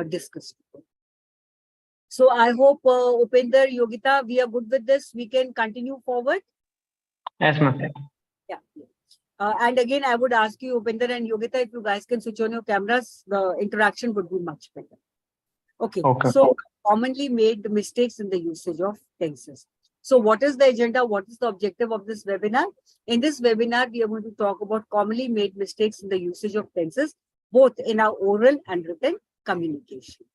discussed. So I hope Upinder, Yogita, we are good with this. We can continue forward. Yes, ma'am. Yeah. And again, I would ask you, Upinder and Yogita, if you guys can switch on your cameras, the interaction would be much better. Okay. So commonly made mistakes in the usage of tenses. So what is the agenda? What is the objective of this webinar? In this webinar, we are going to talk about commonly made mistakes in the usage of tenses, both in our oral and written communication.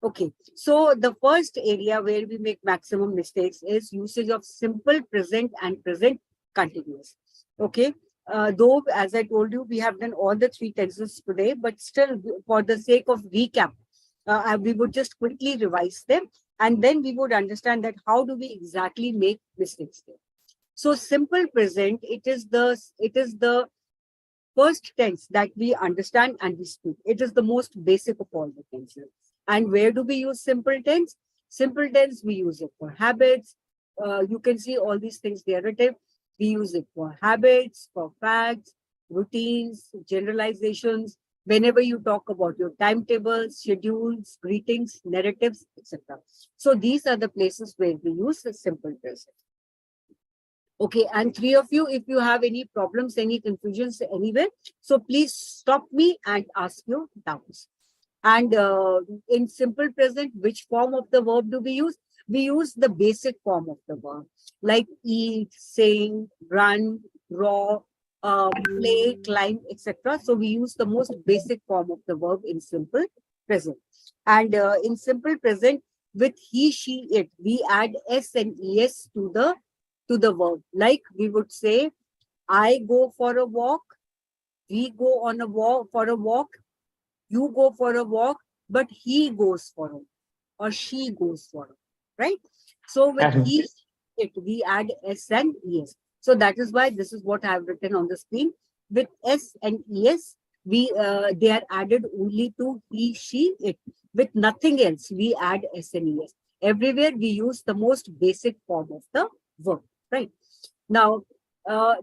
Okay, so the first area where we make maximum mistakes is usage of simple present and present continuous. Okay, though as I told you, we have done all the three tenses today, but still for the sake of recap, we would just quickly revise them, and then we would understand that how do we exactly make mistakes there. So simple present, it is the first tense that we understand and we speak. It is the most basic of all the tenses. And where do we use simple tense? Simple tense, we use it for habits. You can see all these things narrative. We use it for habits, for facts, routines, generalizations. Whenever you talk about your timetables, schedules, greetings, narratives, etc. So these are the places where we use the simple present. Okay, and three of you, if you have any problems, any confusions anywhere, so please stop me and ask your doubts. And in simple present, which form of the verb do we use? We use the basic form of the verb, like eat, sing, run, draw, play, climb, etc. So we use the most basic form of the verb in simple present. And in simple present, with he, she, it, we add s and es to the verb. Like we would say, I go for a walk, we go on a walk for a walk, you go for a walk, but he goes for a walk, or she goes for a walk, right? So with he, it, we add s and es. So that is why this is what I have written on the screen. With s and es, they are added only to he, she, it. With nothing else, we add s and es. Everywhere we use the most basic form of the verb, right? Now,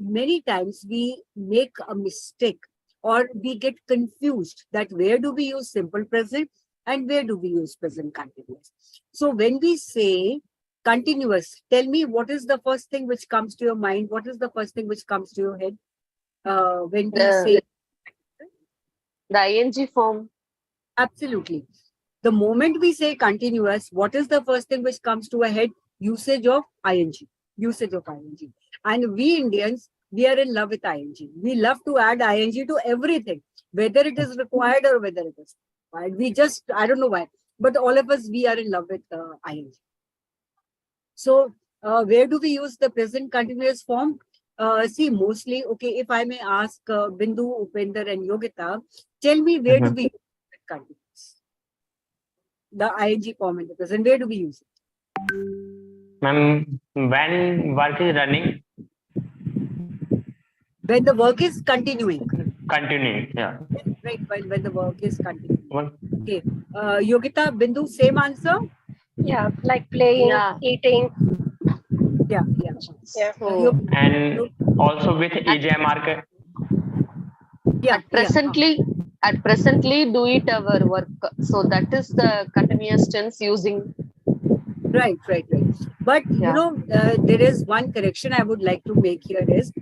many times we make a mistake or we get confused that where do we use simple present and where do we use present continuous. So when we say continuous, tell me what is the first thing which comes to your mind? What is the first thing which comes to your head when we say the ing form? Absolutely. The moment we say continuous, what is the first thing which comes to our head? Usage of ing. Usage of ing. And we Indians, we are in love with ing. We love to add ing to everything, whether it is required or whether it is required. We just, I don't know why, but all of us, we are in love with ing. So where do we use the present continuous form? See, mostly, okay, if I may ask Bindu, Upender and Yogita, tell me where do we use the continuous? The ing form in the present, where do we use it? Ma'am, when work is running. When the work is continuing. Continuing, yeah. Right, when the work is continuing. Okay. Yogita, Bindu, same answer? Yeah, like playing, eating. Yeah. So, and also with EJ marker. Yeah. At presently do it our work. So that is the continuous tense using. Right. But you know, there is one correction I would like to make here is,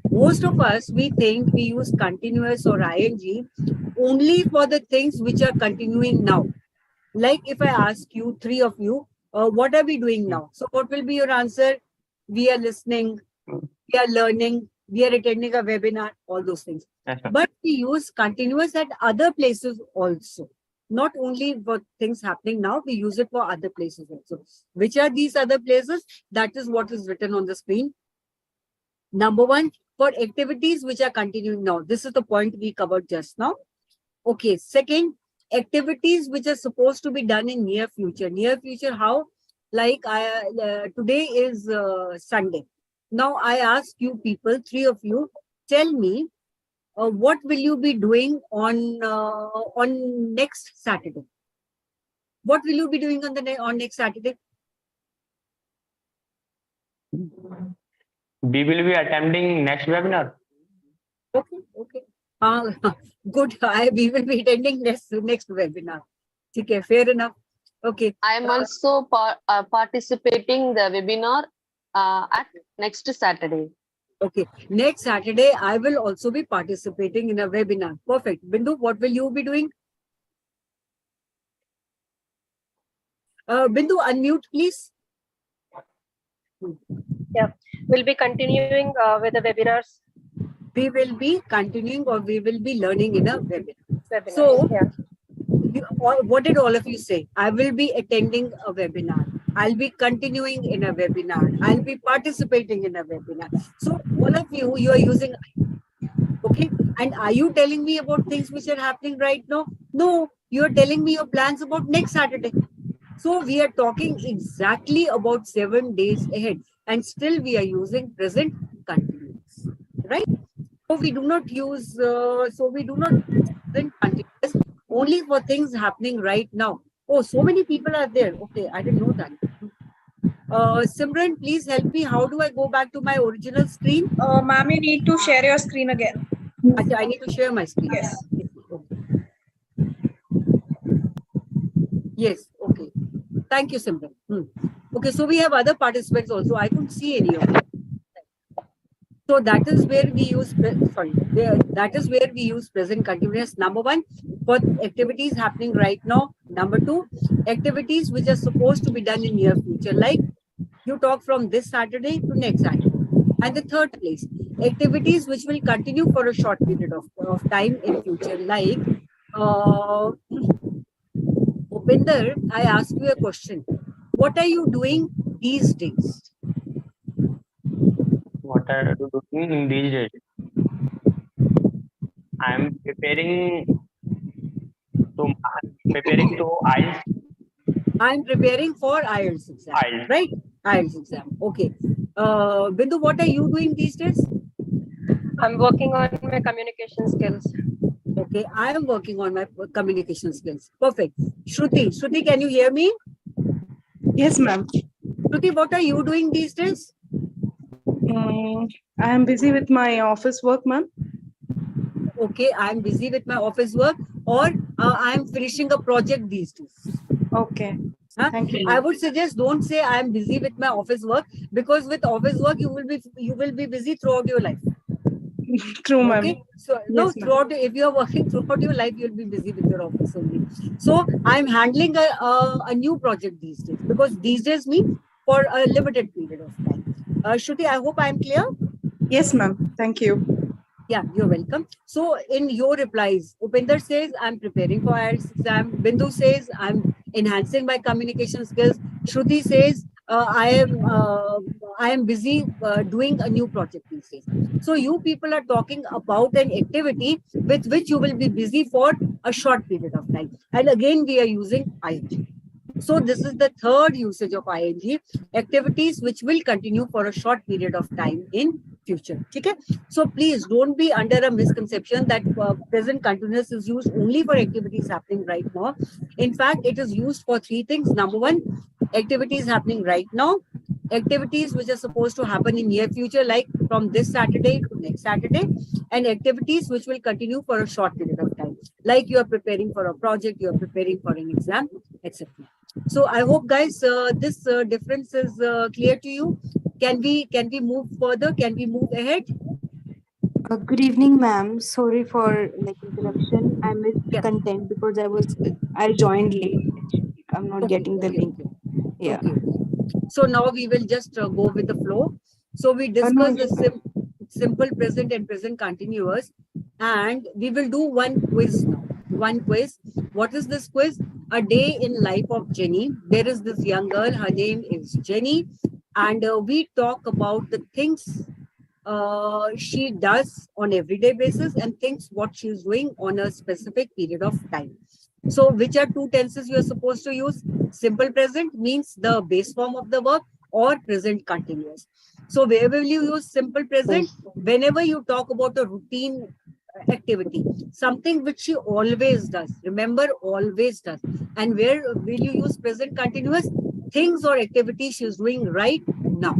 most of us, we think we use continuous or ing only for the things which are continuing now. Like if I ask you, three of you, what are we doing now? So what will be your answer? We are listening, we are learning, we are attending a webinar, all those things. But we use continuous at other places also. Not only for things happening now, we use it for other places also. Which are these other places? That is what is written on the screen. Number one, for activities which are continuing now. This is the point we covered just now. Okay. Second, activities which are supposed to be done in near future. Near future, how? Like today is Sunday. Now I ask you people, three of you, tell me what will you be doing on next Saturday? What will you be doing on next Saturday? We will be attending next webinar. Okay. Good. We will be attending next webinar. Okay, fair enough. Okay. I am also participating the webinar at next Saturday. Okay. Next Saturday, I will also be participating in a webinar. Perfect. Bindu, what will you be doing? Bindu, unmute, please. Yeah, we'll be continuing with the webinars. We will be continuing or we will be learning in a webinar. Webinars. So, yeah. What did all of you say? I will be attending a webinar. I'll be continuing in a webinar. I'll be participating in a webinar. So all of you, you are using, okay? And are you telling me about things which are happening right now? No, you are telling me your plans about next Saturday. So we are talking exactly about 7 days ahead, and still we are using present continuous, right? So we do not use, present continuous only for things happening right now. Oh, so many people are there. Okay, I didn't know that. Simran, please help me. How do I go back to my original screen? Ma'am, you need to share your screen again. I need to share my screen. Yes. Okay. Yes, okay. Thank you, Simran. Okay, so we have other participants also. I couldn't see any of them. So that is where we use, that is where we use present continuous. Number one, for activities happening right now. Number two, activities which are supposed to be done in near future, like you talk from this Saturday to next Saturday. And the third place, activities which will continue for a short period of time in future, like Upinder, I ask you a question. What are you doing these days? What are you doing in these days? I'm preparing to IELTS. I'm preparing for IELTS exam, IELTS. right? IELTS exam. Okay. Bindu, what are you doing these days? I'm working on my communication skills. Okay, I am working on my communication skills. Perfect. Shruti, can you hear me? Yes, ma'am. Shruti, what are you doing these days? I am busy with my office work, ma'am. Okay, I'm busy with my office work, or I'm finishing a project these days. Okay. Huh? Thank you. I would suggest don't say I am busy with my office work, because with office work you will be busy throughout your life. True, ma'am. Okay, so no, Yes, throughout, if you are working throughout your life, you'll be busy with your office only. So I'm handling a new project these days, because these days means for a limited period of time. Shruti, I hope I'm clear. Yes, ma'am. Thank you. Yeah, you're welcome. So in your replies, Upinder says, I'm preparing for IELTS exam. Bindu says, I'm enhancing my communication skills. Shruti says, I am busy doing a new project these days. So you people are talking about an activity with which you will be busy for a short period of time. And again, we are using ing. So this is the third usage of ing, activities which will continue for a short period of time in future. Okay? So please don't be under a misconception that present continuous is used only for activities happening right now. In fact, it is used for three things. Number one, activities happening right now, activities which are supposed to happen in near future, like from this Saturday to next Saturday, and activities which will continue for a short period of time, like you are preparing for a project, you are preparing for an exam, etc. So I hope, guys, this difference is clear to you. Can we move further? Can we move ahead? Good evening, ma'am. Sorry for interruption. I missed the content because I joined late. I'm not getting the link. Yeah. Okay. So now we will just go with the flow. So we discussed the simple present and present continuous, and we will do one quiz now. One quiz. What is this quiz? A day in life of Jenny. There is this young girl. Her name is Jenny, and we talk about the things she does on everyday basis and things what she is doing on a specific period of time. So which are two tenses you are supposed to use? Simple present means the base form of the verb, or present continuous. So where will you use simple present? Whenever you talk about a routine activity, something which she always does. Remember, always does. And where will you use present continuous? Things or activities she is doing right now.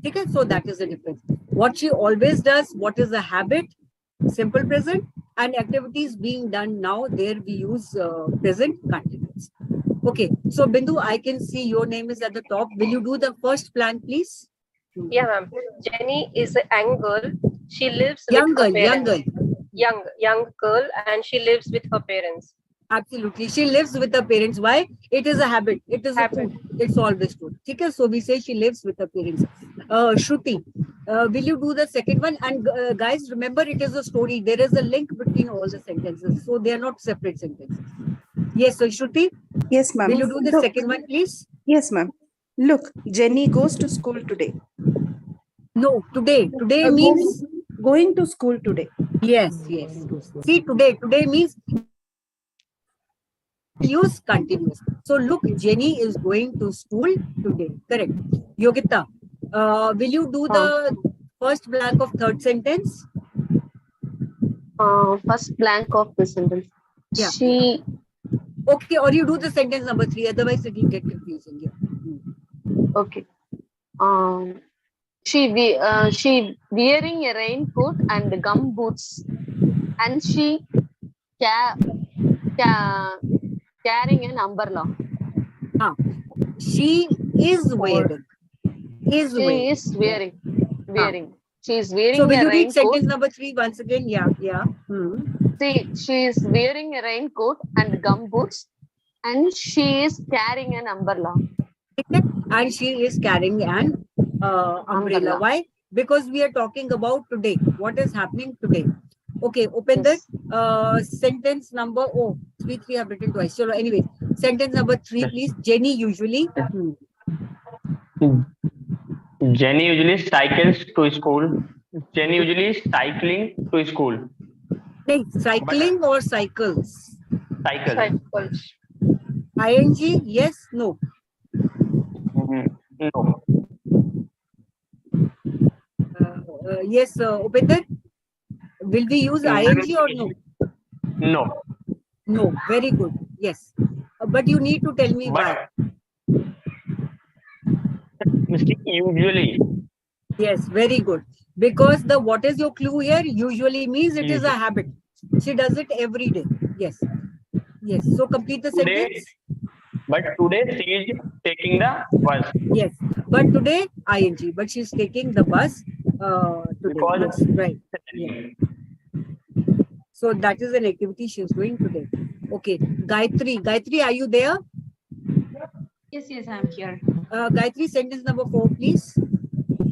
Okay, so that is the difference. What she always does, what is the habit? Simple present. and activities being done now, there we use present continuous. Okay, so Bindu, I can see your name is at the top. Will you do the first plan, please? Yeah, ma'am. Jenny is a young girl. She lives Young with her girl, young parents. girl. Young girl, and she lives with her parents. Absolutely. She lives with her parents. Why? It is a habit. It is a Habit. food. It's always food. Okay? So we say she lives with her parents. Shruti, will you do the second one? And guys, remember it is a story. There is a link between all the sentences. So they are not separate sentences. Yes, so Shruti, Yes, ma'am. will you do the Look. second one, please? Yes, ma'am. Look, Jenny goes to school today. No, today. Today Going- means going to school today. yes, yes. See, today. Today means use continuous. So look, Jenny is going to school today. Correct. Yogita, will you do the first blank of third sentence? First blank of the sentence. Yeah. She. Okay, or you do the sentence number 3. Otherwise, it will get confusing. Yeah. Okay. She wearing a raincoat and gum boots, and she carrying an umbrella. She is wearing. Is She wearing. is wearing. She is wearing So will a you read raincoat. sentence number 3 once again? Yeah, yeah. She is wearing a raincoat and gum boots, and she is carrying an umbrella. And she is carrying an umbrella. Why? Because we are talking about today. What is happening today? Okay, open Yes. the sentence number. Oh, 3 have written twice. So anyway, sentence number 3, please. Jenny usually. Jenny usually cycles to school. Jenny usually is cycling to school. Cycling or cycles? Cycle. Cycles. ING, yes, no. No. Yes, Upinder. Will we use ING or no? No. No, very good. Yes. But you need to tell me why. Usually. Yes, very good. Because the what is your clue here? Usually means it is a habit. She does it every day. Yes. Yes. So complete the sentence. But today she is taking the bus. Yes. But today ING. But she's taking the bus today. Because Yes. Right. Yeah. So that is an activity she's doing today. Okay. Gayatri. Gayatri, are you there? Yes, I'm here. Gayatri, sentence number 4, please.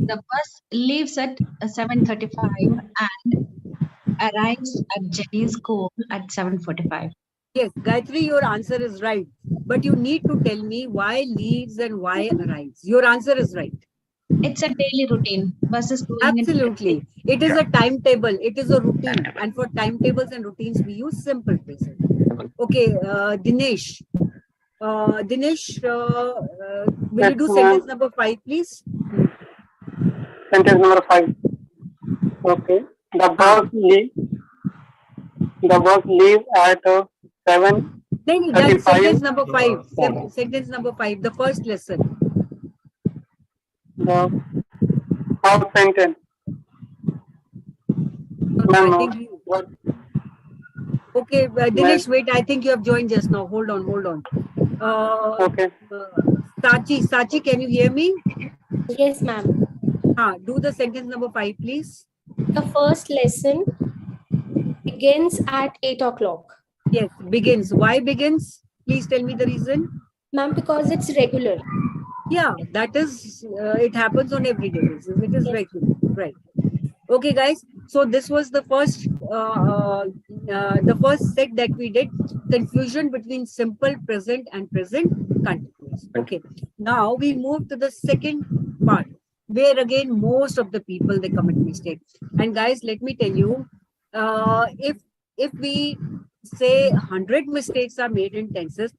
The bus leaves at 7:35 and arrives at Jenny's school at 7:45. Yes, Gayatri, your answer is right. But you need to tell me why leaves and why arrives. Your answer is right. It's a daily routine. Bus is going Absolutely. It is a timetable. It is a routine. And for timetables and routines, we use simple present. Okay, Dinesh. Dinesh, will you do sentence number 5, please? Sentence number 5. Okay. The bus leaves at 7:35. That's sentence number 5. Sentence number 5, the first lesson. The first sentence. Okay, Dinesh, wait. I think you have joined just now. Hold on. Okay. Sachi, can you hear me? Yes, ma'am. Do the sentence number 5, please. The first lesson begins at 8 o'clock. Yes, begins. Why begins? Please tell me the reason. Ma'am, because it's regular. Yeah, that is, it happens on everyday basis. It is regular, right? Okay, guys. So this was the first set that we did. Confusion between simple present and present continuous. Okay. Now we move to the second part, where again most of the people they commit mistakes. And guys, let me tell you, if we say 100 mistakes are made in tenses,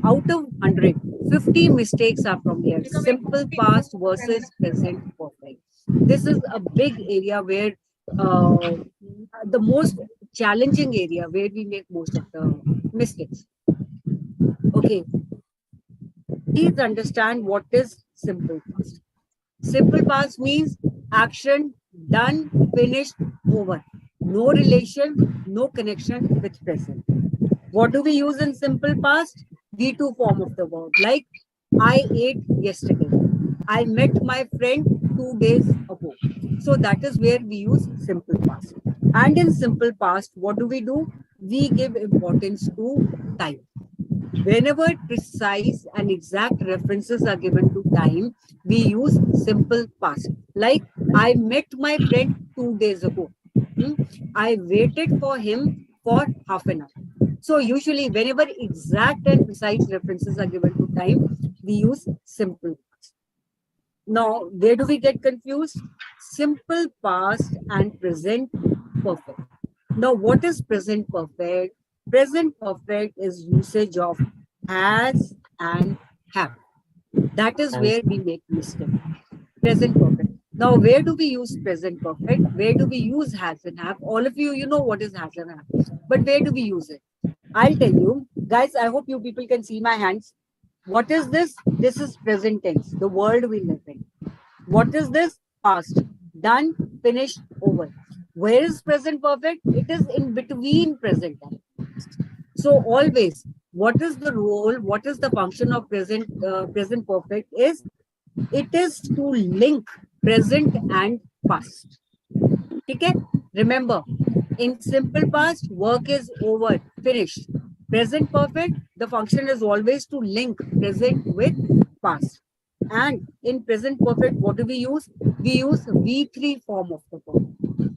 out of 100, 50 mistakes are from here. Simple past versus present perfect. This is a big area where the most challenging area where we make most of the mistakes. Okay. Please understand what is simple past. Simple past means action, done, finished, over. no relation, no connection with present. What do we use in simple past? V2 form of the verb. Like, I ate yesterday. I met my friend 2 days ago. So that is where we use simple past. And in simple past, what do? We give importance to time. Whenever precise and exact references are given to time, we use simple past. Like, I met my friend 2 days ago. I waited for him for half an hour. So usually whenever exact and precise references are given to time, we use simple past. Now, where do we get confused? Simple past and present perfect. Now, what is present perfect? Present perfect is usage of has and have. That is where we make mistake. Present perfect. Now, where do we use present perfect? Where do we use has and have? All of you, you know what is has and have. But where do we use it? I'll tell you. Guys, I hope you people can see my hands. What is this? This is present tense, the world we live in. What is this? Past. Done, finished, over. Where is present perfect? It is in between present and past. So always, what is the role? What is the function of present perfect? It is to link present and past. Okay? Remember, in simple past, work is over, finished. Present perfect, the function is always to link present with past. And in present perfect, what do we use? We use V3 form of the verb.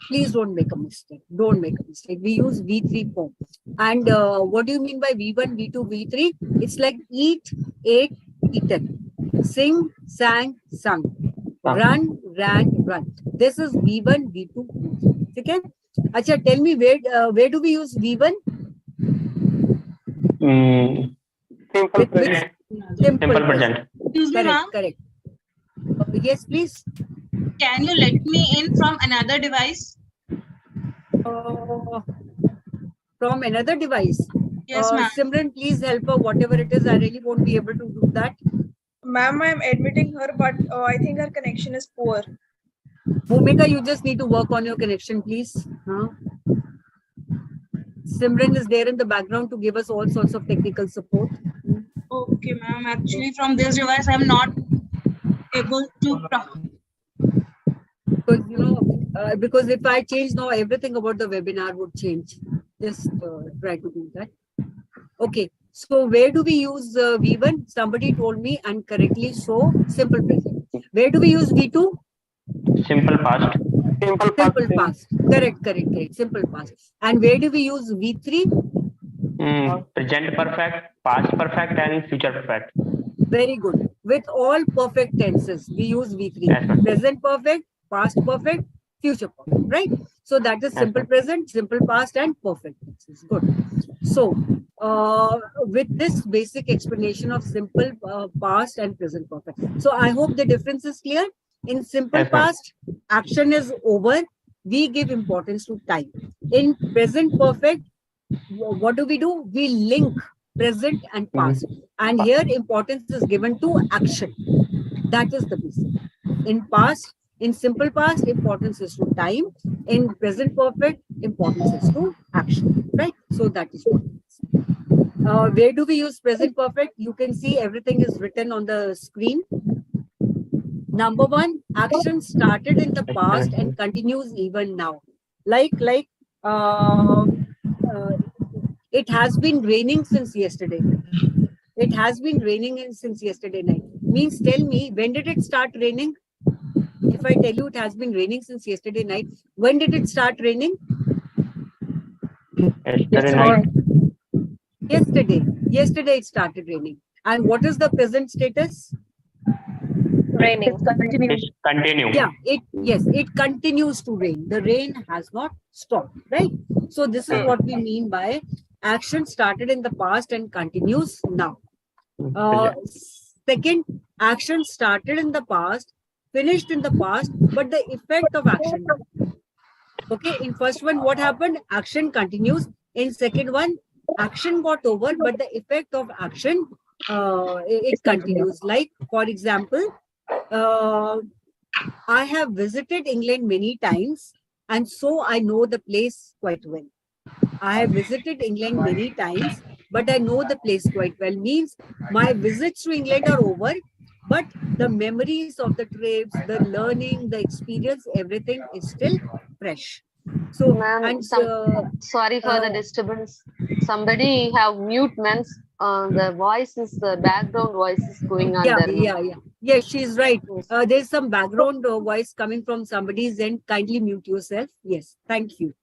Please don't make a mistake. Don't make a mistake. We use V3 form. And what do you mean by V1, V2, V3? It's like eat, ate, eaten. Sing, sang, sung. Run, ran, run. This is V1, V2, V3. Okay? Acha, tell me where do we use V1? Simple present. Simple present. Excuse me, ma'am. Correct. Yes, please. Can you let me in from another device? From another device. Yes, ma'am. Simran, please help her. Whatever it is, I really won't be able to do that. Ma'am, I am admitting her, but I think her connection is poor. Bhumika, you just need to work on your connection, please. Simran is there in the background to give us all sorts of technical support. Okay, ma'am. Actually, from this device, I'm not able to. Because because if I change now, everything about the webinar would change. Just try to do that. Okay. So where do we use V1? Somebody told me, and correctly so, simple present. Where do we use V2? Simple past. Simple past. Simple past. Correct. Simple past. And where do we use V3? Present perfect, past perfect, and future perfect. Very good. With all perfect tenses, we use V3. Yes, present perfect, past perfect, future perfect. Right? So that is simple present, simple past, and perfect tenses. Good. So with this basic explanation of simple past and present perfect. So I hope the difference is clear. In simple past, action is over. We give importance to time. In present perfect, what do? We link present and past. And here importance is given to action. That is the basic. In past, in simple past, importance is to time. In present perfect, importance is to action. Right? So that is what it is. Where do we use present perfect? You can see everything is written on the screen. Number one, action started in the past and continues even now. It has been raining since yesterday. It has been raining since yesterday night. Means tell me, when did it start raining? If I tell you it has been raining since yesterday night, when did it start raining? Yesterday night. Yesterday it started raining. And what is the present status? Raining. Continue. Yeah, it continues to rain. The rain has not stopped, right? So this is what we mean by action started in the past and continues now. Second, action started in the past, finished in the past, but the effect of action. Okay, in first one, what happened? Action continues. In second one, action got over, but the effect of action, it continues. Like, for example, I have visited England many times, and so I know the place quite well. I have visited England many times, but I know the place quite well. Means my visits to England are over, but the memories of the trips, the learning, the experience, everything is still fresh. So, Ma'am, and sorry for the disturbance. Somebody have mute, ma'am. The voice is the background voice is going on there. Ma'am. Yeah, she's right. Yes. There's some background voice coming from somebody's end. Kindly mute yourself. Yes, thank you.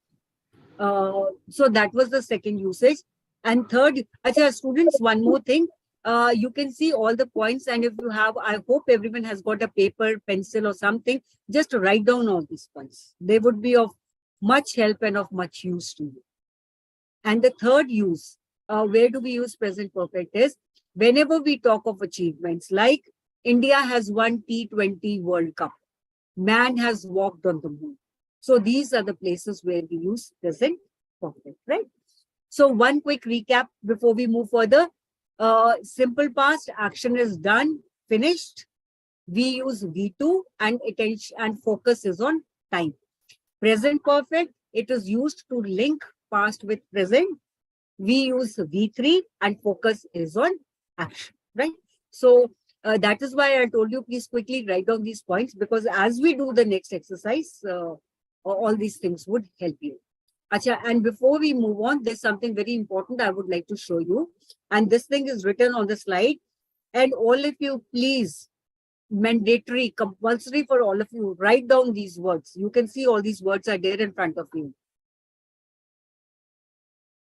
So that was the second usage. And third, achha, students, one more thing. You can see all the points, and if you have, I hope everyone has got a paper, pencil, or something. Just write down all these points. They would be of much help and of much use to you. And the third use, where do we use present perfect is whenever we talk of achievements, like India has won T20 World Cup, man has walked on the moon. So these are the places where we use present perfect, right? So one quick recap before we move further. Simple past, action is done, finished. We use V2 and attention and focus is on time. Present perfect, it is used to link past with present. We use V3 and focus is on action, right? So that is why I told you, please quickly write down these points, because as we do the next exercise, all these things would help you. Achha, and before we move on, there's something very important I would like to show you. And this thing is written on the slide. And all of you, please, mandatory, compulsory for all of you, write down these words. You can see all these words are there in front of you.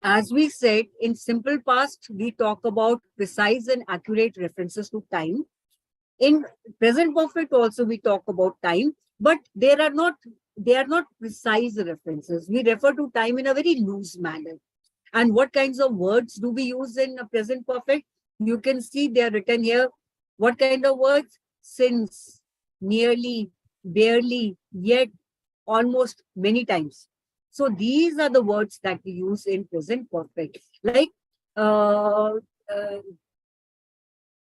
As we said, in simple past, we talk about precise and accurate references to time. In present perfect also, we talk about time, but they are not precise references. We refer to time in a very loose manner. And what kinds of words do we use in a present perfect? You can see they are written here. What kind of words? Since, nearly, barely, yet, almost, many times. So these are the words that we use in present perfect. Like,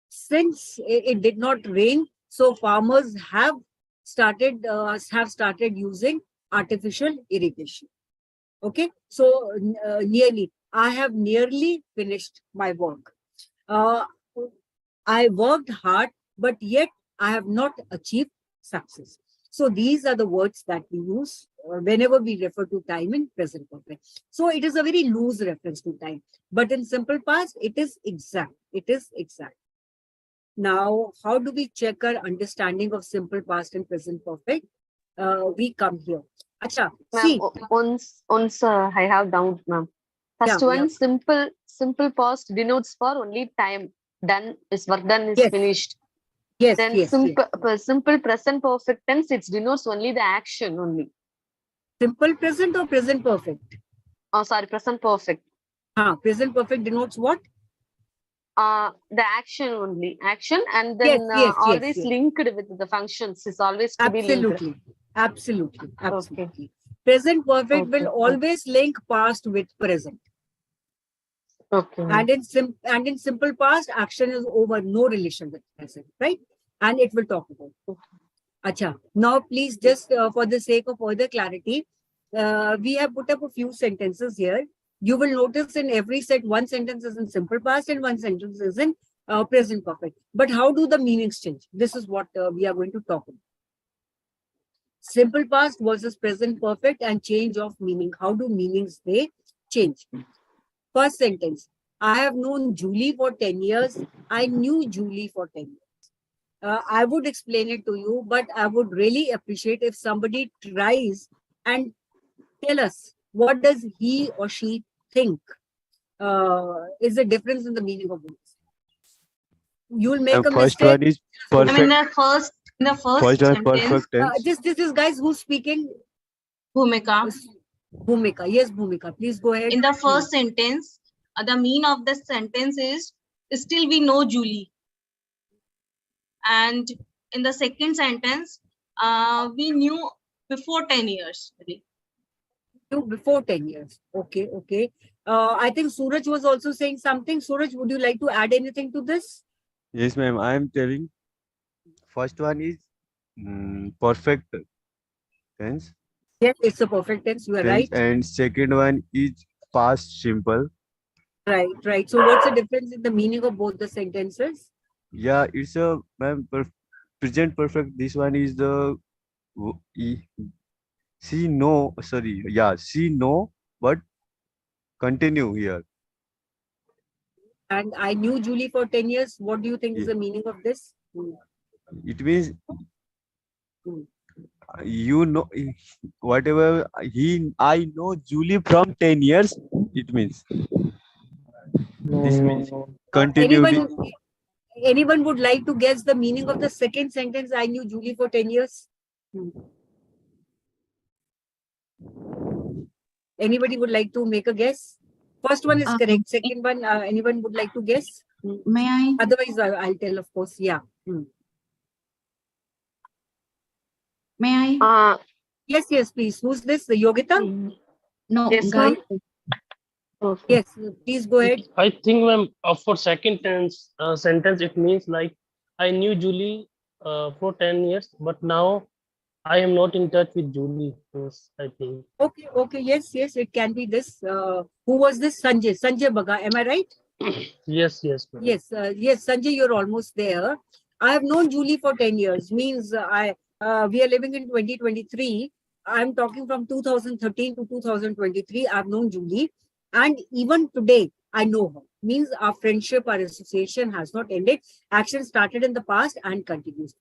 since it did not rain, so farmers have started using artificial irrigation. Okay, so nearly, I have nearly finished my work. I worked hard, but yet I have not achieved success. So these are the words that we use whenever we refer to time in present perfect. So it is a very loose reference to time, but in simple past, it is exact. It is exact. Now, how do we check our understanding of simple past and present perfect? We come here. Acha, see. Once I have doubt, ma'am. First one, simple past denotes for only time done, is work done is finished. Yes. Then simple present perfect tense, it denotes only the action only. Simple present or present perfect? Oh, sorry, present perfect. Present perfect denotes what? The action only. Action, and then always linked with the functions. Is always to be linked. Absolutely. Okay. Present perfect will always link past with present. Okay. And in simple past, action is over, no relation with present, right? And it will talk about. Acha. Now, please, just for the sake of further clarity, we have put up a few sentences here. You will notice in every set, one sentence is in simple past and one sentence is in present perfect. But how do the meanings change? This is what we are going to talk about. Simple past versus present perfect and change of meaning. How do meanings they change? First sentence, I have known Julie for 10 years. I knew Julie for 10 years. I would explain it to you, but I would really appreciate if somebody tries and tell us what does he or she think is the difference in the meaning of words. You'll make a first mistake. One is perfect. I mean, the first sentence. Perfect tense. This is guys who's speaking. Bhumika. Yes, Bhumika. Please go ahead. In the first sentence, the meaning of the sentence is still we know Julie. And in the second sentence, we knew before 10 years. Before 10 years. Okay. I think Suraj was also saying something. Suraj, would you like to add anything to this? Yes, ma'am. I am telling. First one is perfect tense. Yes, it's a perfect tense. You are right. And second one is past simple. Right, right. So what's the difference in the meaning of both the sentences? Yeah, it's a present perfect. This one is the she know. Sorry, yeah, she know, but continue here. And I knew Julie for 10 years. What do you think is Yeah. the meaning of this? It means Hmm. you know whatever I know Julie from 10 years. It means this means continue. Anyone would like to guess the meaning of the second sentence? I knew Julie for 10 years. Anybody would like to make a guess? First one is correct. Second one, anyone would like to guess? May I? Otherwise, I'll tell, of course. Yeah. May I? Yes, yes, please. Who's this? The Yogita? No, Yes, guys. ma'am. Yes, please go ahead. I think, ma'am, for second tense sentence, it means like I knew Julie for 10 years, but now I am not in touch with Julie. Yes, I think. Okay, okay. Yes, yes, it can be this. Who was this? Sanjay. Sanjay Baga. Am I right? Yes, yes, ma'am. Yes, yes, Sanjay, you're almost there. I have known Julie for 10 years. Means we are living in 2023. I'm talking from 2013 to 2023. I've known Julie. And even today, I know her. Means our friendship, our association has not ended. Action started in the past and continues.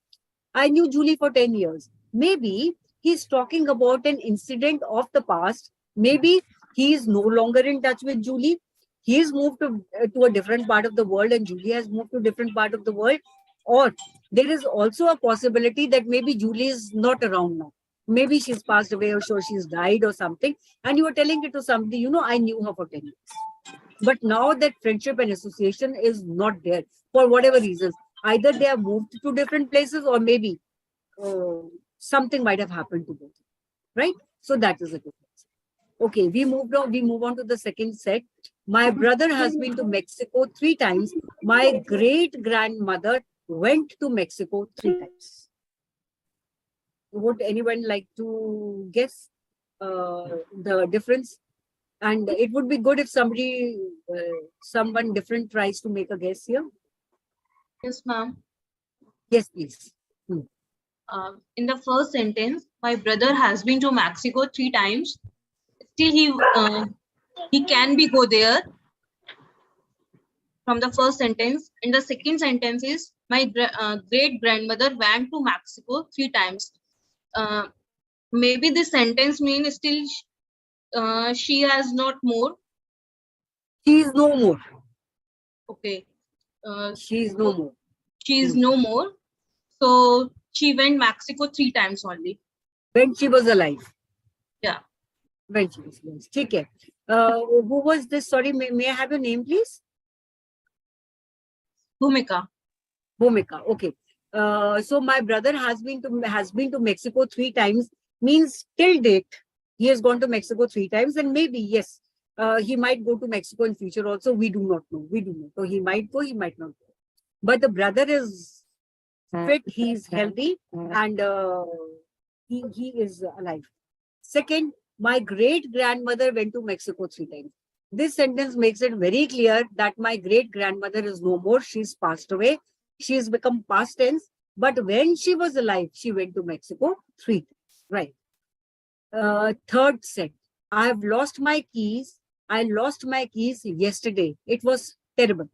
I knew Julie for 10 years. Maybe he's talking about an incident of the past. Maybe he is no longer in touch with Julie. He's moved to a different part of the world and Julie has moved to a different part of the world. Or there is also a possibility that maybe Julie is not around now. Maybe she's passed away or so she's died or something. And you were telling it to somebody, you know, I knew her for 10 years. But now that friendship and association is not there for whatever reasons. Either they have moved to different places or maybe something might have happened to both. Right? So that is the difference. Okay, we move on to the second set. My brother has been to Mexico 3 times. My great grandmother went to Mexico 3 times. Would anyone like to guess the difference? And it would be good if someone different tries to make a guess here. Yes, ma'am. Yes, please. In the first sentence, my brother has been to Mexico 3 times. Still, he can be go there. From the first sentence. In the second sentence is my great grandmother went to Mexico 3 times. Maybe this sentence means still she has not more. She is no more. Okay. She is no more. She is no more. So she went Mexico 3 times only. When she was alive. Yeah. When she was alive. Okay. Who was this? Sorry, may I have your name, please? Bhumika. Bhumika. Okay. So my brother has been to Mexico 3 times. Means till date he has gone to Mexico 3 times, and maybe yes, he might go to Mexico in future also. We do not know. We do not. So he might go. He might not go. But the brother is fit. He is healthy, and he is alive. Second, my great grandmother went to Mexico 3 times. This sentence makes it very clear that my great grandmother is no more. She's passed away. She's become past tense. But when she was alive, she went to Mexico 3 times. Right. Third set. I have lost my keys. I lost my keys yesterday. It was terrible.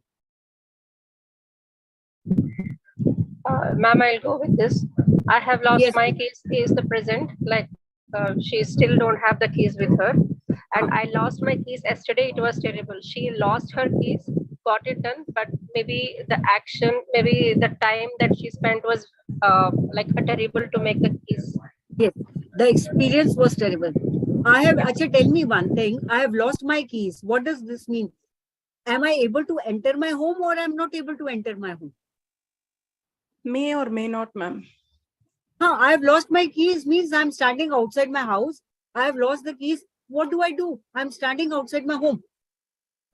Ma'am, I'll go with this. I have lost my keys is the present, like she still don't have the keys with her. And I lost my keys yesterday. It was terrible. She lost her keys, got it done, but maybe the action, maybe the time that she spent was like terrible to make the keys. Yes, the experience was terrible. Acha, tell me one thing. I have lost my keys. What does this mean? Am I able to enter my home or I'm not able to enter my home? May or may not, ma'am. I have lost my keys means I'm standing outside my house. I have lost the keys. What do I do? I'm standing outside my home.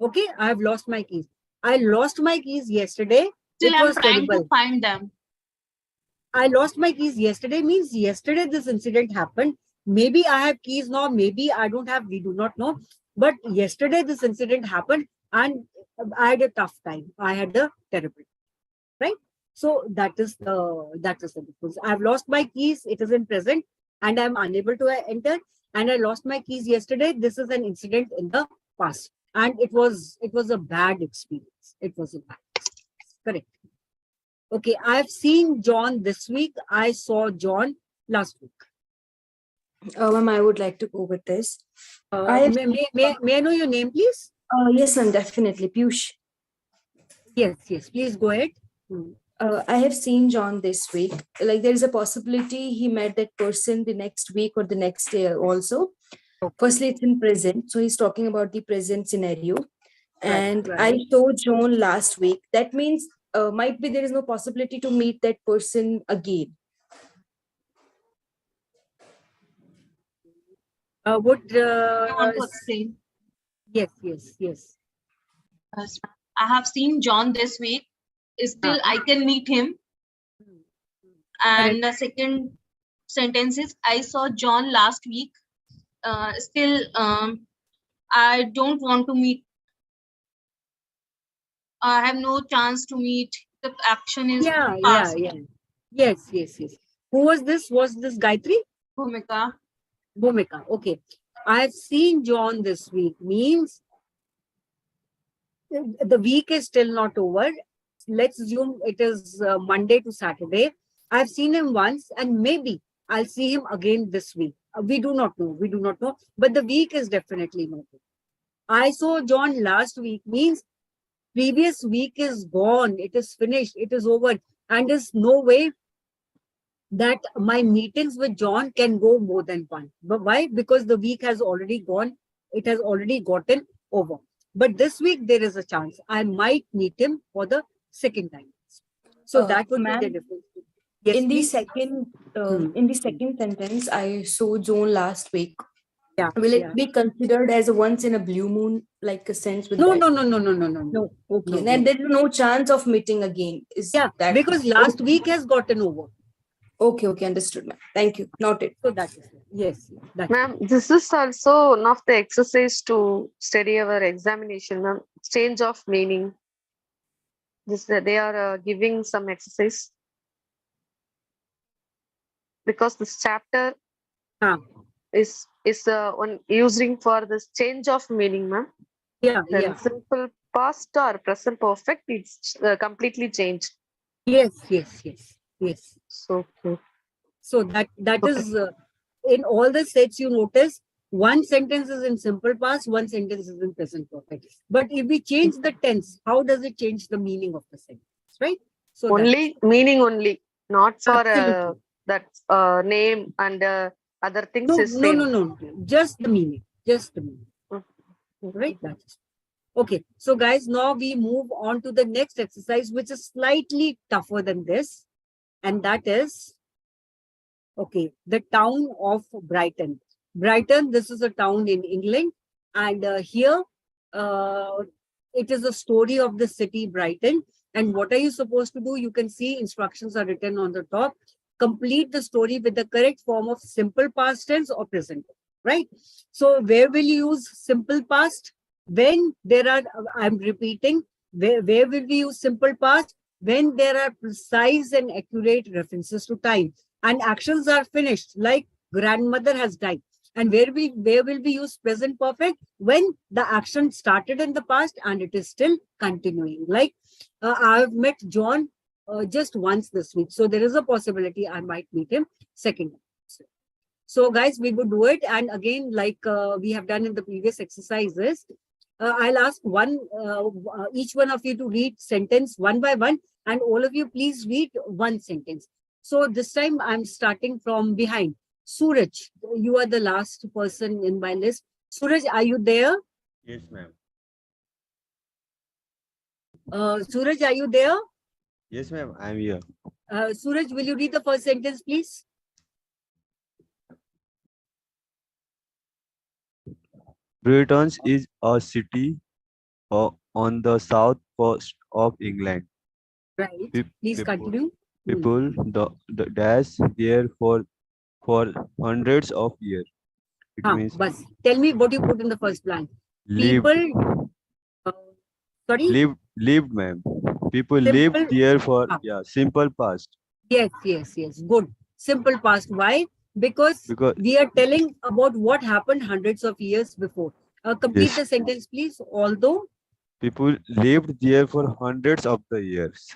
Okay, I have lost my keys. I lost my keys yesterday. Still, it was I'm trying terrible. to find them. I lost my keys yesterday means yesterday this incident happened. Maybe I have keys now, maybe I don't have, we do not know. But yesterday this incident happened and I had a tough time. I had a terrible, right? So that is the difference. I've lost my keys, it is in present, and I'm unable to enter. And I lost my keys yesterday. This is an incident in the past. And it was a bad experience. It was a bad experience. Correct. Okay, I've seen John this week. I saw John last week. Ma'am, I would like to go with this. May I know your name, please? Yes, ma'am, definitely. Piyush. Yes, please go ahead. I have seen John this week. Like, there is a possibility he met that person the next week or the next day also. Okay. Firstly, it's in present. So he's talking about the present scenario. And Right. I saw John last week. That means might be there is no possibility to meet that person again. I want to explain. Yes. I have seen John this week. Still, I can meet him. And the second sentence is, I saw John last week. Still, I don't want to meet. I have no chance to meet. The action is past. Yes. Who was this? Was this Gayatri? Bhumika. Okay. I've seen John this week. Means the week is still not over. Let's assume it is Monday to Saturday. I've seen him once and maybe I'll see him again this week. We do not know. But the week is definitely not over. I saw John last week means previous week is gone. It is finished. It is over. And there's no way that my meetings with John can go more than one. But why? Because the week has already gone. It has already gotten over. But this week, there is a chance. I might meet him for the second time. So that would be the difference. Yes, in please. the second sentence, I saw John last week. Yeah. Will it be considered as a once in a blue moon, like a sense with No. that? No. Okay. And there is no chance of meeting again. That because last week has gotten over. Okay, understood, ma'am. Thank you. Noted. So that is yes. Ma'am, this is also one of the exercise to study our examination, ma'am. Change of meaning. They are giving some exercise because this chapter is on using for this change of meaning, ma'am. Yeah. Simple past or present perfect, it's completely changed. Yes. So that is in all the sets you notice, one sentence is in simple past, one sentence is in present perfect. But if we change the tense, how does it change the meaning of the sentence, right? So only meaning only, not for that name and other things. No. Just the meaning. Right? That's okay. So guys, now we move on to the next exercise, which is slightly tougher than this. And that is, okay, the town of Brighton. Brighton, this is a town in England. And here, it is a story of the city Brighton. And what are you supposed to do? You can see instructions are written on the top. Complete the story with the correct form of simple past tense or present, right? So where will you use simple past? When there are, I'm repeating, where will we use simple past? When there are precise and accurate references to time and actions are finished, like grandmother has died. And where will we use present perfect? When the action started in the past and it is still continuing. Like I've met John just once this week. So there is a possibility I might meet him second time. So guys, we would do it. And again, like we have done in the previous exercises, I'll ask each one of you to read sentence one by one. And all of you, please read one sentence. So this time I'm starting from behind. Suraj, you are the last person in my list. Suraj, are you there? Yes, ma'am. Suraj, are you there? Yes, ma'am. I'm here. Suraj, will you read the first sentence, please? Brighton is a city on the south coast of England. Right. Please continue. People the dash there for for hundreds of years. It means Bas. Tell me what you put in the first line. lived, People, sorry? lived, ma'am. People lived Simple. there for, simple past. Yes, yes, yes. Good. Simple past. Why? Because Because, we are telling about what happened hundreds of years before. Complete yes, the sentence, please. Although, people lived there for hundreds of the years.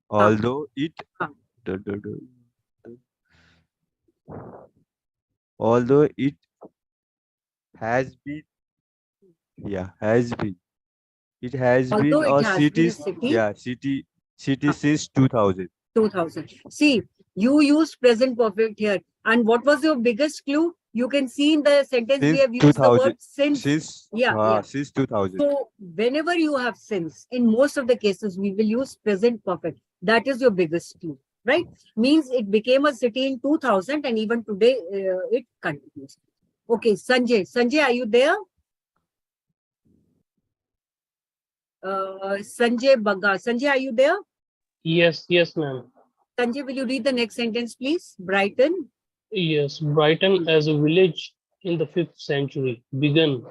Although it, duh, duh, duh, although it has been, has been. It has been although it a has been a city since 2000. 2000. See, you used present perfect here. And what was your biggest clue? You can see in the sentence we Since have used the 2000. word since. Since 2000. So whenever you have since, in most of the cases, we will use present perfect. That is your biggest clue, right? Means it became a city in 2000 and even today it continues. Okay, Sanjay. Sanjay, are you there? Sanjay Baga. Sanjay, are you there? Yes, yes, ma'am. Sanjay, will you read the next sentence, please? Brighton. Yes, Brighton as a village in the 5th century began.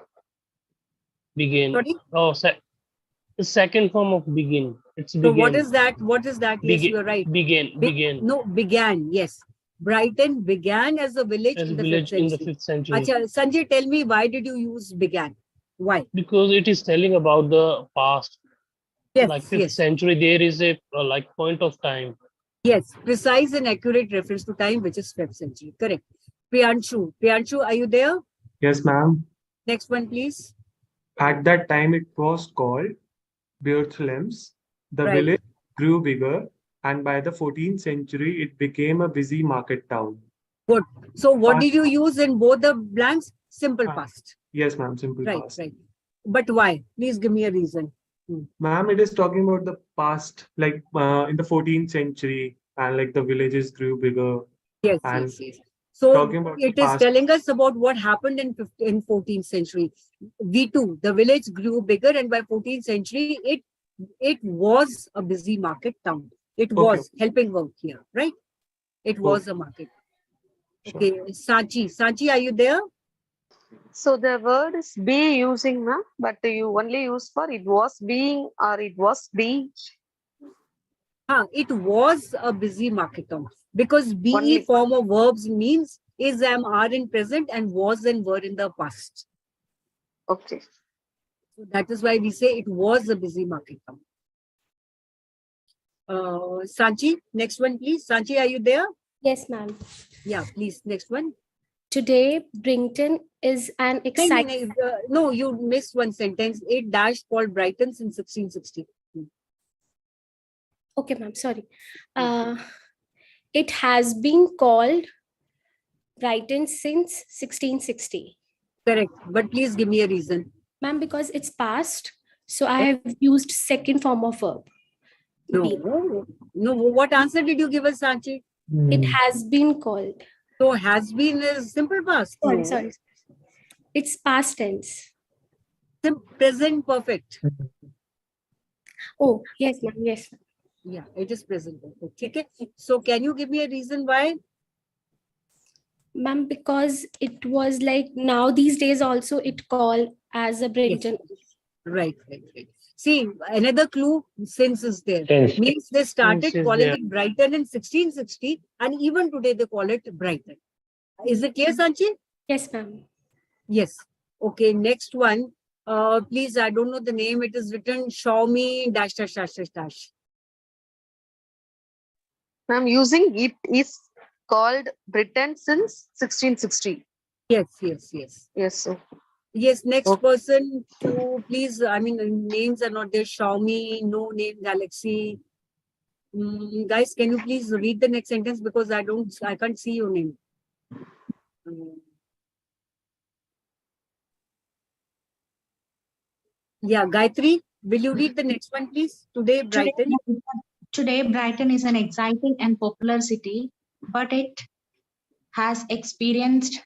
Sorry? Oh, the second form of begin. It's So begin. what is that? What is that? Yes, you are right. Began. No, began. Yes. Brighton began as a village As in the village 5th in the century. 5th century. Acha, Sanjay, tell me, why did you use began? Why? Because it is telling about the past. Yes, Like 5th century, there is a like point of time. Yes, precise and accurate reference to time, which is 5th century. Correct. Priyanshu. Priyanshu, are you there? Yes, ma'am. Next one, please. At that time, it was called Bethlehem. The Right. village grew bigger, and by the 14th century, it became a busy market town. Good. So what did you use in both the blanks? Simple past. Yes, ma'am. Simple Right, past. right. But why? Please give me a reason. Ma'am, it is talking about the past, like in the 14th century, and like the villages grew bigger. Yes, and yes, yes. So talking about it is past. telling us about what happened in 14th century. V2, the village grew bigger, and by 14th century, it was a busy market town. It was helping work here, right? It was a market. Okay, Sachi. Sachi, are you there? So the word is be using, ma'am, but you only use for it was being or it was being. It was a busy market town because be Only. form of verbs means is, am, are in present and was and were in the past. Okay. So that is why we say it was a busy market town. Sanchi, next one, please. Sanchi, are you there? Yes, ma'am. Yeah, please. Next one. Today, Brington is an exciting. No, you missed one sentence. It dash called Brighton since 1660. Okay, ma'am. Sorry. It has been called Brighton since 1660. Correct. But please give me a reason. Ma'am, because it's past, so I have used second form of verb. No. No. What answer did you give us, Sanchi? It has been called. So has been is simple past. Sorry. It's past tense. Present perfect. Oh, yes, ma'am. Yes, ma'am. Yeah, it is present perfect. Okay. So can you give me a reason why? Ma'am, because it was like now these days also it called as a Brington. Yes. Right. See, another clue, since is there. Since. Means they started Since is calling there. it Brighton in 1660 and even today they call it Brighton. Is it clear, Sanchi? Yes, ma'am. Yes. Okay, next one. Please, I don't know the name. It is written Xiaomi dash dash dash dash dash. I'm using it is called Britain since 1660. Yes. Yes, sir. Yes, next person to please, I mean, names are not there. Xiaomi, no name, Galaxy. Guys, can you please read the next sentence because I can't see your name. Yeah, Gayatri, will you read the next one, please? Today, Brighton. Today, Brighton is an exciting and popular city, but it has experienced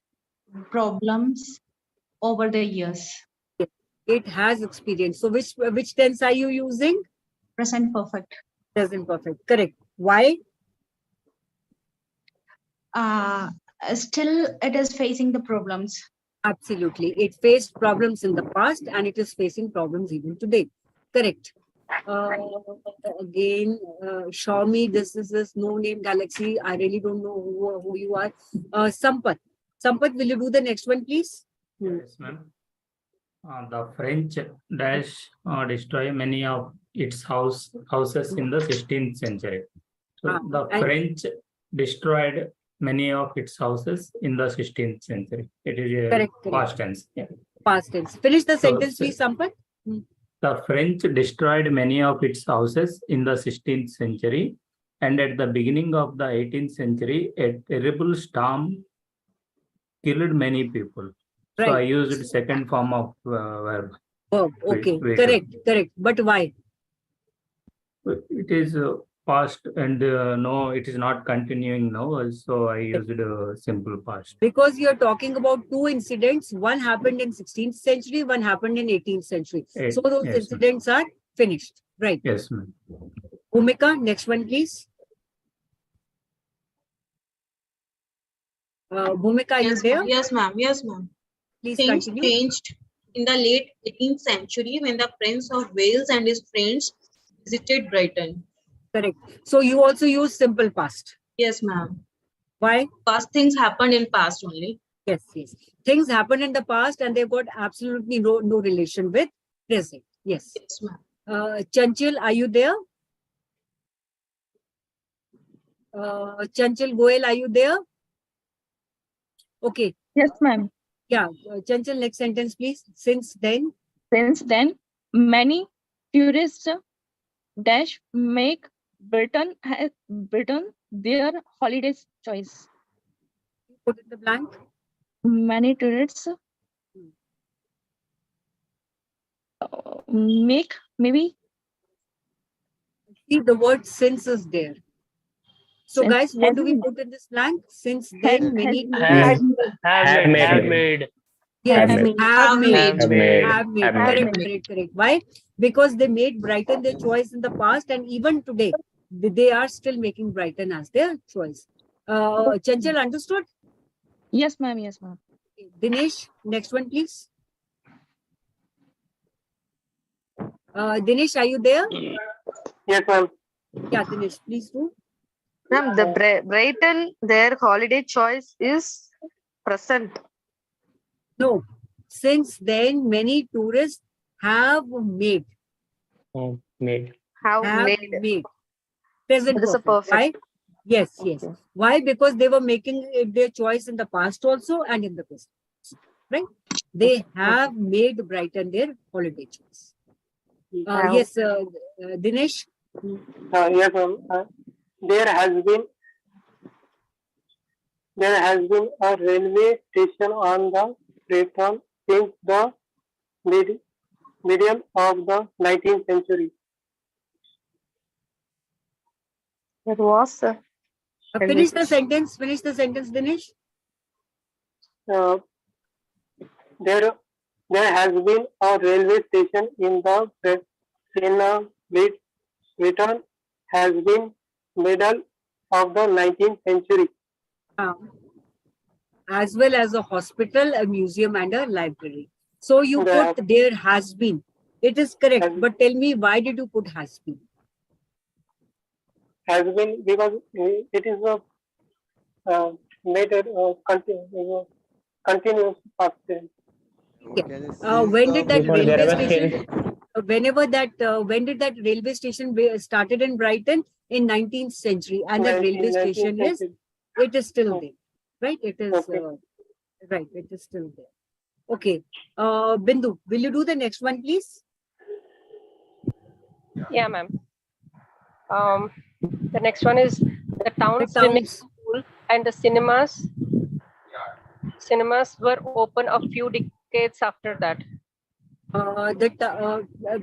problems over the years. It has experience. So which tense are you using? Present perfect. Present perfect. Correct. Why? still it is facing the problems. Absolutely. It faced problems in the past and it is facing problems even today. Correct. Again, Xiaomi, this is this no-name galaxy. I really don't know who you are. Sampat. Sampat, will you do the next one, please? Yes, ma'am. The French destroy many of its houses in the 16th century. So the French destroyed many of its houses in the 16th century. It is a past tense. Yeah. Past tense. Finish the sentence, please, Sampat. The French destroyed many of its houses in the 16th century, and at the beginning of the 18th century, a terrible storm killed many people. So I used second form of verb. Verb. Okay. Correct. But why? It is past and no, it is not continuing now. So I used simple past. Because you're talking about two incidents. One happened in 16th century, one happened in 18th century. So those incidents are finished. Right. Yes, ma'am. Bhumika, next one, please. Bhumika, are you there? Yes, ma'am. Yes, ma'am. Please Things continue. changed in the late 18th century when the Prince of Wales and his friends visited Brighton. Correct. So you also use simple past. Yes, ma'am. Why? Past things happened in past only. Yes. Things happened in the past and they've got absolutely no relation with present. Yes. Yes, ma'am. Chanchal, are you there? Chanchal Goel, are you there? Okay. Yes, ma'am. Yeah. Chanchal, next sentence, please. Since then, many tourists make Britain their holiday choice. Put in the blank. Many tourists make maybe. See, the word since is there. So guys, what do we put in this blank? Since then, many have made. Yes, Have made. Correct. Why? Because they made Brighton their choice in the past, and even today, they are still making Brighton as their choice. Chanchal, understood? Yes, ma'am. Yes, ma'am. Dinesh, next one, please. Dinesh, are you there? Yes, ma'am. Yeah, Dinesh, please do. Ma'am, the Brighton, their holiday choice is present. No. Since then, many tourists have made. Have made. Present That is a perfect. Why? perfect. Yes. Okay. Why? Because they were making their choice in the past also and in the present. Right? They have made Brighton their holiday choice. Yes, Dinesh. Yes, ma'am. There has been a railway station on the platform since the middle of the 19th century. It was. Finish the sentence, Dinesh. There has been a railway station in the Britain has been middle of the 19th century. As well as a hospital, a museum, and a library. So you put there has been. It is correct, but tell me, why did you put has been? Has been because it is a continuous past tense. When did that railway station? When did that railway station started in Brighton? In 19th century, and that railway station is still there, right? It is right. It is still there. Okay, Bindu, will you do the next one, please? Yeah, ma'am. The next one is the town swimming pool and the cinemas. Cinemas were open a few decades after that.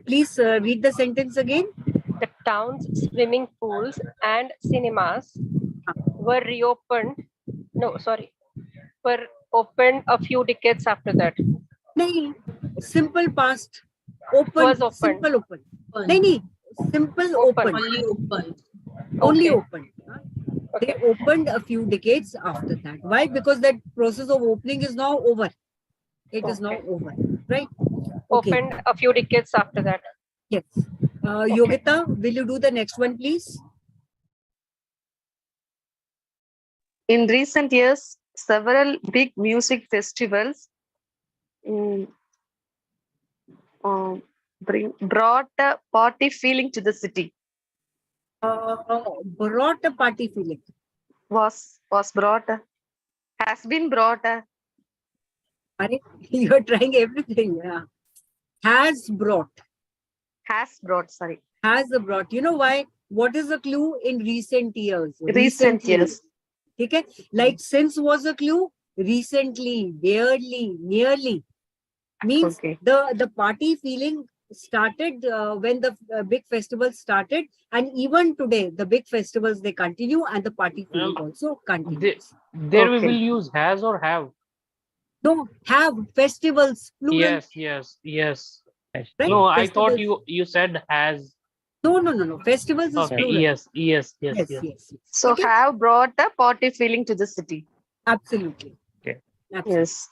Please read the sentence again. The town's swimming pools and cinemas were reopened. No, sorry, were opened a few decades after that. No, simple past. Open. Was open. Simple open. No, simple open. Only open. Only Okay. open. They opened a few decades after that. Why? Because that process of opening is now over. It is now over, right? Okay. Opened a few decades after that. Yes. Yogita, will you do the next one, please? In recent years, several big music festivals brought a party feeling to the city. Brought a party feeling. Was brought. Has been brought. You're trying everything. Yeah. Has brought. Has brought, sorry. Has brought. You know why? What is the clue in recent years? Recent years. Okay? Like since was a clue. Recently, barely, nearly. Means the party feeling started when the big festivals started, and even today the big festivals they continue and the party feeling also continues. There we will use has or have. No, have festivals plural. Yes. Right? No, I Festivals. thought you said has. No. Festivals is Okay. plural. Yes. So Okay. have brought a party feeling to the city. Absolutely. Okay. Absolutely. Yes.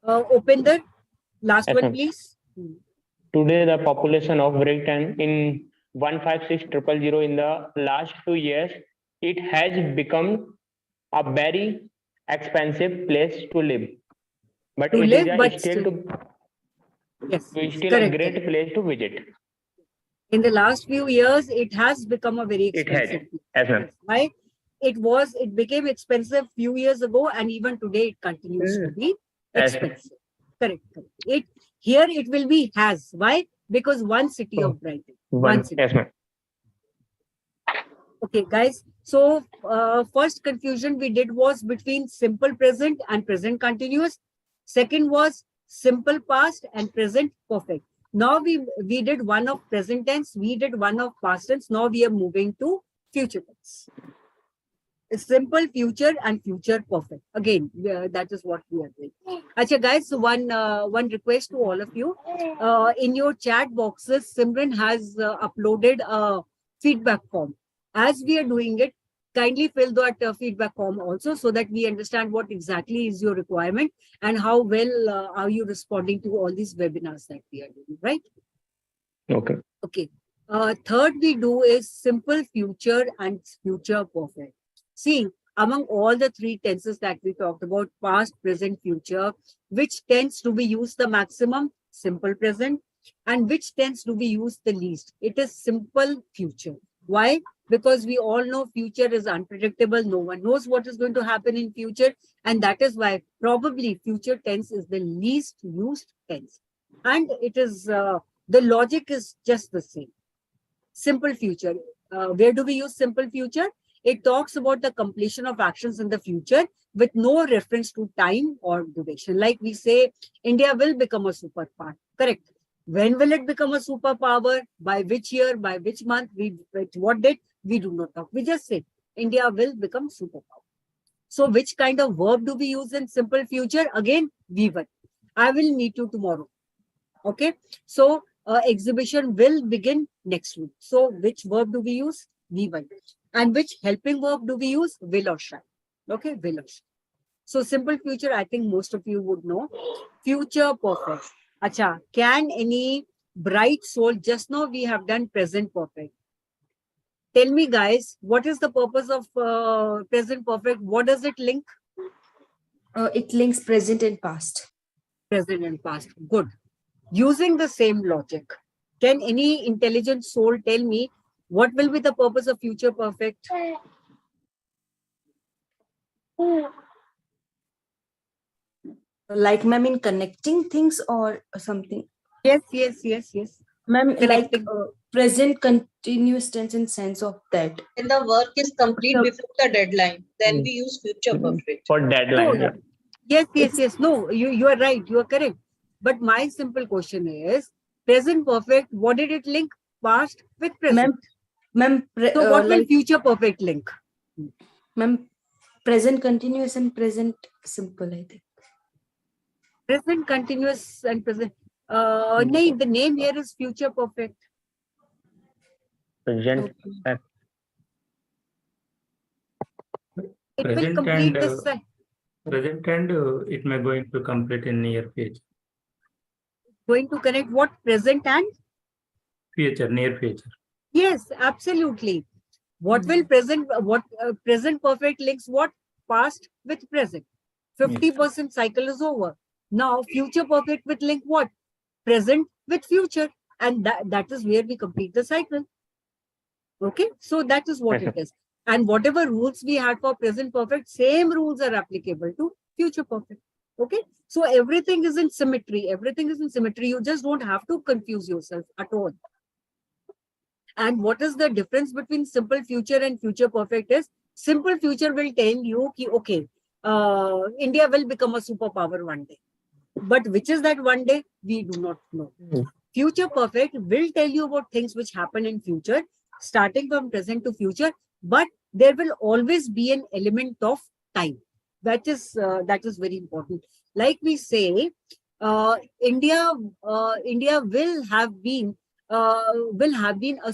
Upinder, last Yes, one, ma'am. please. Today, the population of Britain in 156,000 in the last 2 years, it has become a very expensive place to live. But To it live, is but a still. Yes. still Correct. a great place to visit. In the last few years, it has become a very It has. expensive. Yes, ma'am. Why? It became expensive few years ago, and even today it continues to be expensive. Correct. Here it will be has. Why? Because one city of Brighton. One city. Yes, ma'am. Okay, guys. So first confusion we did was between simple present and present continuous. Second was simple past and present perfect. Now we did one of present tense, we did one of past tense. Now we are moving to future tense. Simple future and future perfect. Again, that is what we are doing. Acha guys, so one request to all of you. In your chat boxes, Simran has uploaded a feedback form. As we are doing it, kindly fill that feedback form also so that we understand what exactly is your requirement and how well are you responding to all these webinars that we are doing, right? Okay. Okay. Third we do is simple future and future perfect. See, among all the three tenses that we talked about, past, present, future, which tends to be used the maximum? Simple present. And which tends to be used the least? It is simple future. Why? Because we all know future is unpredictable. No one knows what is going to happen in future. And that is why probably future tense is the least used tense. And it is, the logic is just the same. Simple future. Where do we use simple future? It talks about the completion of actions in the future with no reference to time or duration. Like we say, India will become a superpower. Correct. When will it become a superpower? By which year? By which month? What date? We do not talk. We just say India will become superpower. So which kind of verb do we use in simple future? Again, we will. I will meet you tomorrow. Okay. So exhibition will begin next week. So which verb do we use? We will. And which helping verb do we use? Will or shall. Okay, will or shall. So simple future, I think most of you would know. Future perfect. Acha, can any bright soul, just now we have done present perfect. Tell me guys, what is the purpose of present perfect? What does it link? It links present and past. Present and past. Good. Using the same logic, can any intelligent soul tell me what will be the purpose of future perfect? Like, ma'am, in connecting things or something? Yes. Ma'am, like present continuous tense in sense of that. When the work is complete before the deadline, then we use future perfect. For deadline. No. Yes. No, you are right. You are correct. But my simple question is, present perfect, what did it link? Past with present. Ma'am, so what will future perfect link? Ma'am, present continuous and present simple, I think. Present continuous and present. No, the name here is future perfect. Present. It will Present complete and this cycle. present and it may going to complete in near future. Going to connect what? Present and? Future, near future. Yes, absolutely. What will present, present perfect links what? Past with present. 50% cycle is over. Now future perfect with link what? Present with future. And that is where we complete the cycle. Okay, so that is what it is. And whatever rules we had for present perfect, same rules are applicable to future perfect. Okay, so everything is in symmetry. Everything is in symmetry. You just don't have to confuse yourself at all. And what is the difference between simple future and future perfect is simple future will tell you, ki, okay, India will become a superpower one day. But which is that one day? We do not know. Future perfect will tell you about things which happen in future, starting from present to future, but there will always be an element of time. That is very important. Like we say, India will have been a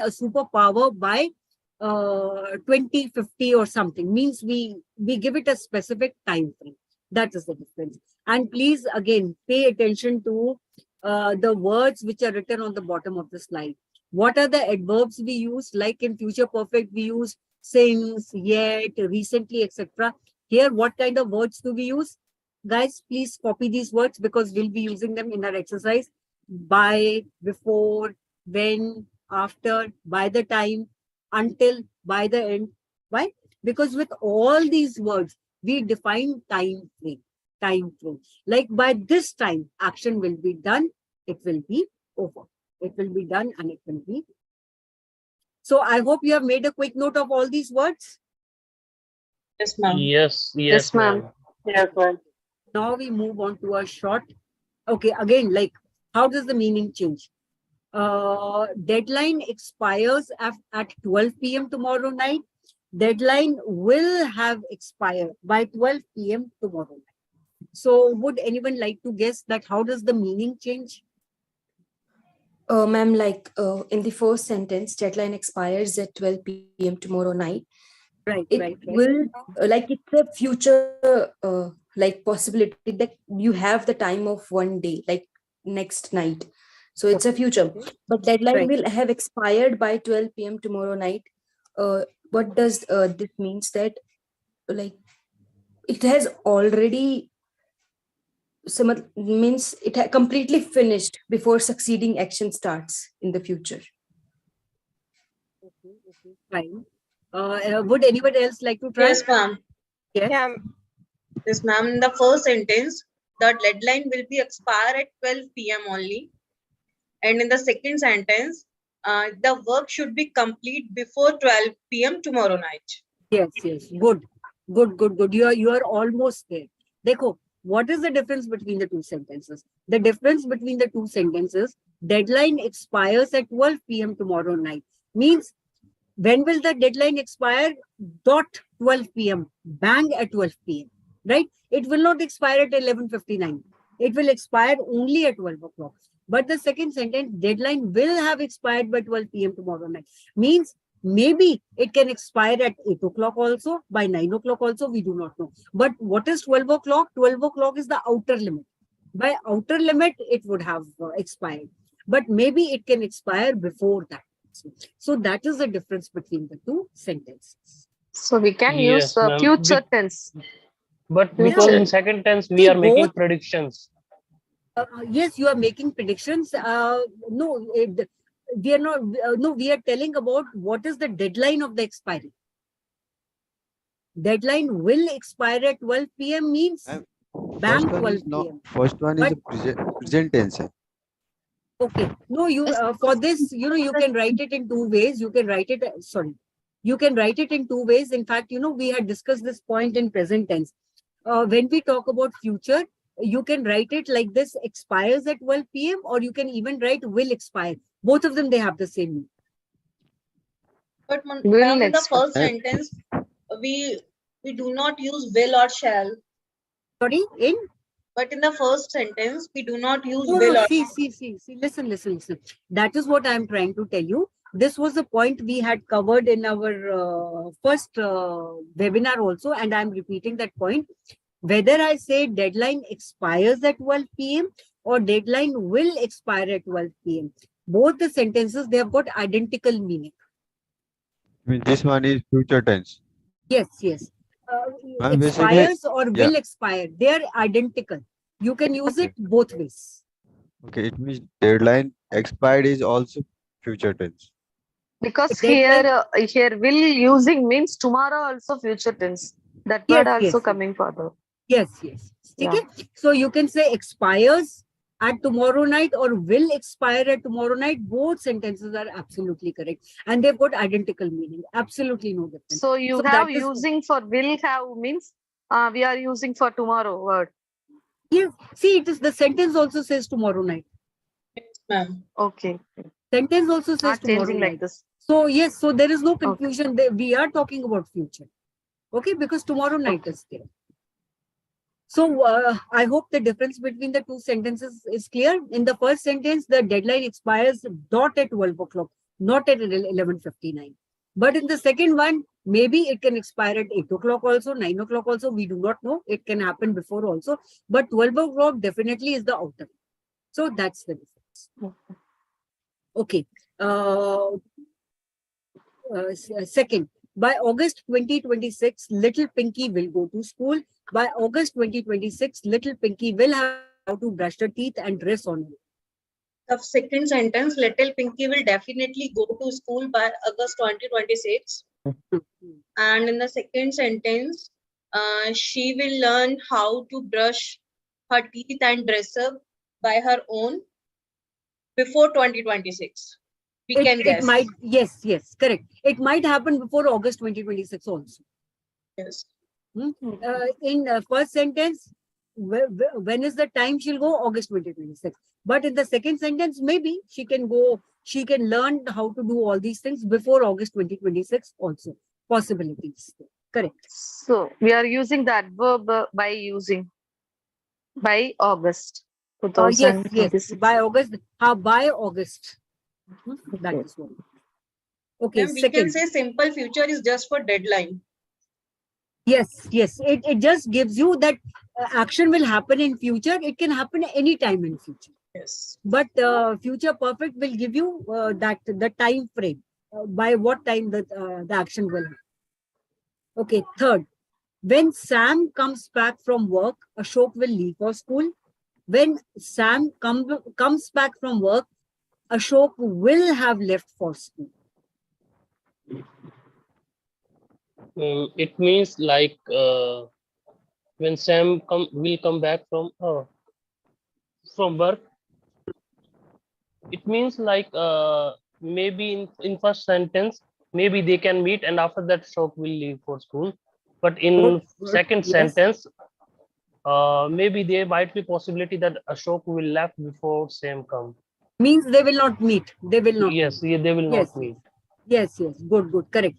superpower by 2050 or something. Means we give it a specific time frame. That is the difference. And please again pay attention to the words which are written on the bottom of the slide. What are the adverbs we use? Like in future perfect, we use since, yet, recently, etc. Here, what kind of words do we use? Guys, please copy these words because we'll be using them in our exercise. By, before, when, after, by the time, until, by the end. Why? Because with all these words, we define time frame. Time frame. Like by this time, action will be done, it will be over. It will be done and it will be. So I hope you have made a quick note of all these words. Yes, ma'am. Yes, ma'am. Yes, ma'am. Now we move on to a short. Okay, again, like how does the meaning change? Deadline expires at 12 p.m. tomorrow night. Deadline will have expired by 12 p.m. tomorrow night. So would anyone like to guess that how does the meaning change? Ma'am, like in the first sentence, deadline expires at 12 p.m. tomorrow night. Right, it will like it's a future like possibility that you have the time of one day, like next night. So it's a future, but deadline will have expired by 12 p.m. tomorrow night. What does this means? That like it has already means it completely finished before succeeding action starts in the future. Okay, fine. Would anybody else like to try? Yes, ma'am. Yes. Yes, ma'am. In the first sentence, the deadline will be expire at 12 p.m. only. And in the second sentence, the work should be complete before 12 p.m. tomorrow night. Yes, yes. Good. You are almost there. Dekho, what is the difference between the two sentences? The difference between the two sentences, deadline expires at 12 p.m. tomorrow night. Means, when will the deadline expire? Dot 12 p.m. Bang at 12 p.m. Right? It will not expire at 11:59. It will expire only at 12 o'clock. But the second sentence, deadline will have expired by 12 p.m. tomorrow night. Means, maybe it can expire at 8 o'clock also, by 9 o'clock also, we do not know. But what is 12 o'clock? 12 o'clock is the outer limit. By outer limit, it would have expired. But maybe it can expire before that. So that is the difference between the two sentences. So we can use ma'am. future tense. But because in second tense, we are making predictions. Yes, you are making predictions. No, we are not. No, we are telling about what is the deadline of the expiry. Deadline will expire at 12 p.m. means bang 12 p.m. First one is present tense. Okay. No, you for this, you can write it in two ways. You can write it. You can write it in two ways. In fact, we had discussed this point in present tense. When we talk about future, you can write it like this: expires at 12 p.m. or you can even write will expire. Both of them, they have the same meaning. But ma'am, in the first sentence, we do not use will or shall. Sorry, in? But in the first sentence, we do not use No, will or see, listen. That is what I am trying to tell you. This was the point we had covered in our first webinar also, and I'm repeating that point. Whether I say deadline expires at 12 p.m. or deadline will expire at 12 p.m. Both the sentences, they have got identical meaning. I mean, this one is future tense. Yes, yes. And basically, Expires or yeah. will expire, they are identical. You can use it both ways. Okay, it means deadline expired is also future tense. Because Deadline- here will using means tomorrow also future tense. That Yes, word also yes, yes. coming further. Yes, yes. Yeah. Okay. So you can say expires at tomorrow night or will expire at tomorrow night. Both sentences are absolutely correct. And they've got identical meaning. Absolutely no difference. So you So have that is- using for will have means we are using for tomorrow word. Yes. See, it is the sentence also says tomorrow night. Okay. Sentence also says Not tomorrow changing night. like this. So yes, so there is no confusion. We are talking about future. Okay, because tomorrow night is there. So I hope the difference between the two sentences is clear. In the first sentence, the deadline expires not at 12 o'clock, not at 11:59. But in the second one, maybe it can expire at 8 o'clock also, 9 o'clock also. We do not know. It can happen before also. But 12 o'clock definitely is the outer. So that's the difference. Okay. Second, by August 2026, little Pinky will go to school. By August 2026, little Pinky will have how to brush her teeth and dress on it. The second sentence, little Pinky will definitely go to school by August 2026. And in the second sentence, she will learn how to brush her teeth and dress up by her own before 2026. We can guess. It might, yes, yes, correct. It might happen before August 2026 also. Yes. In first sentence, when is the time she'll go? August 2026. But in the second sentence, maybe she can go, she can learn how to do all these things before August 2026 also. Possibilities. Correct. So we are using the adverb by using by August Yes, 2026. yes. By August. By August. That is one. Okay, Then we second. can say simple future is just for deadline. Yes, yes. It just gives you that action will happen in future. It can happen any time in future. Yes. But future perfect will give you that the time frame by what time the action will happen. Okay, third. When Sam comes back from work, Ashok will leave for school. When Sam comes back from work, Ashok will have left for school. It means like when Sam will come back from work. It means like maybe in first sentence maybe they can meet and after that Ashok will leave for school. But in second sentence, maybe there might be possibility that Ashok will left before Sam come. Means they will not meet. They will not. Yes, meet. they will not meet. Yes, yes. Good, good. Correct.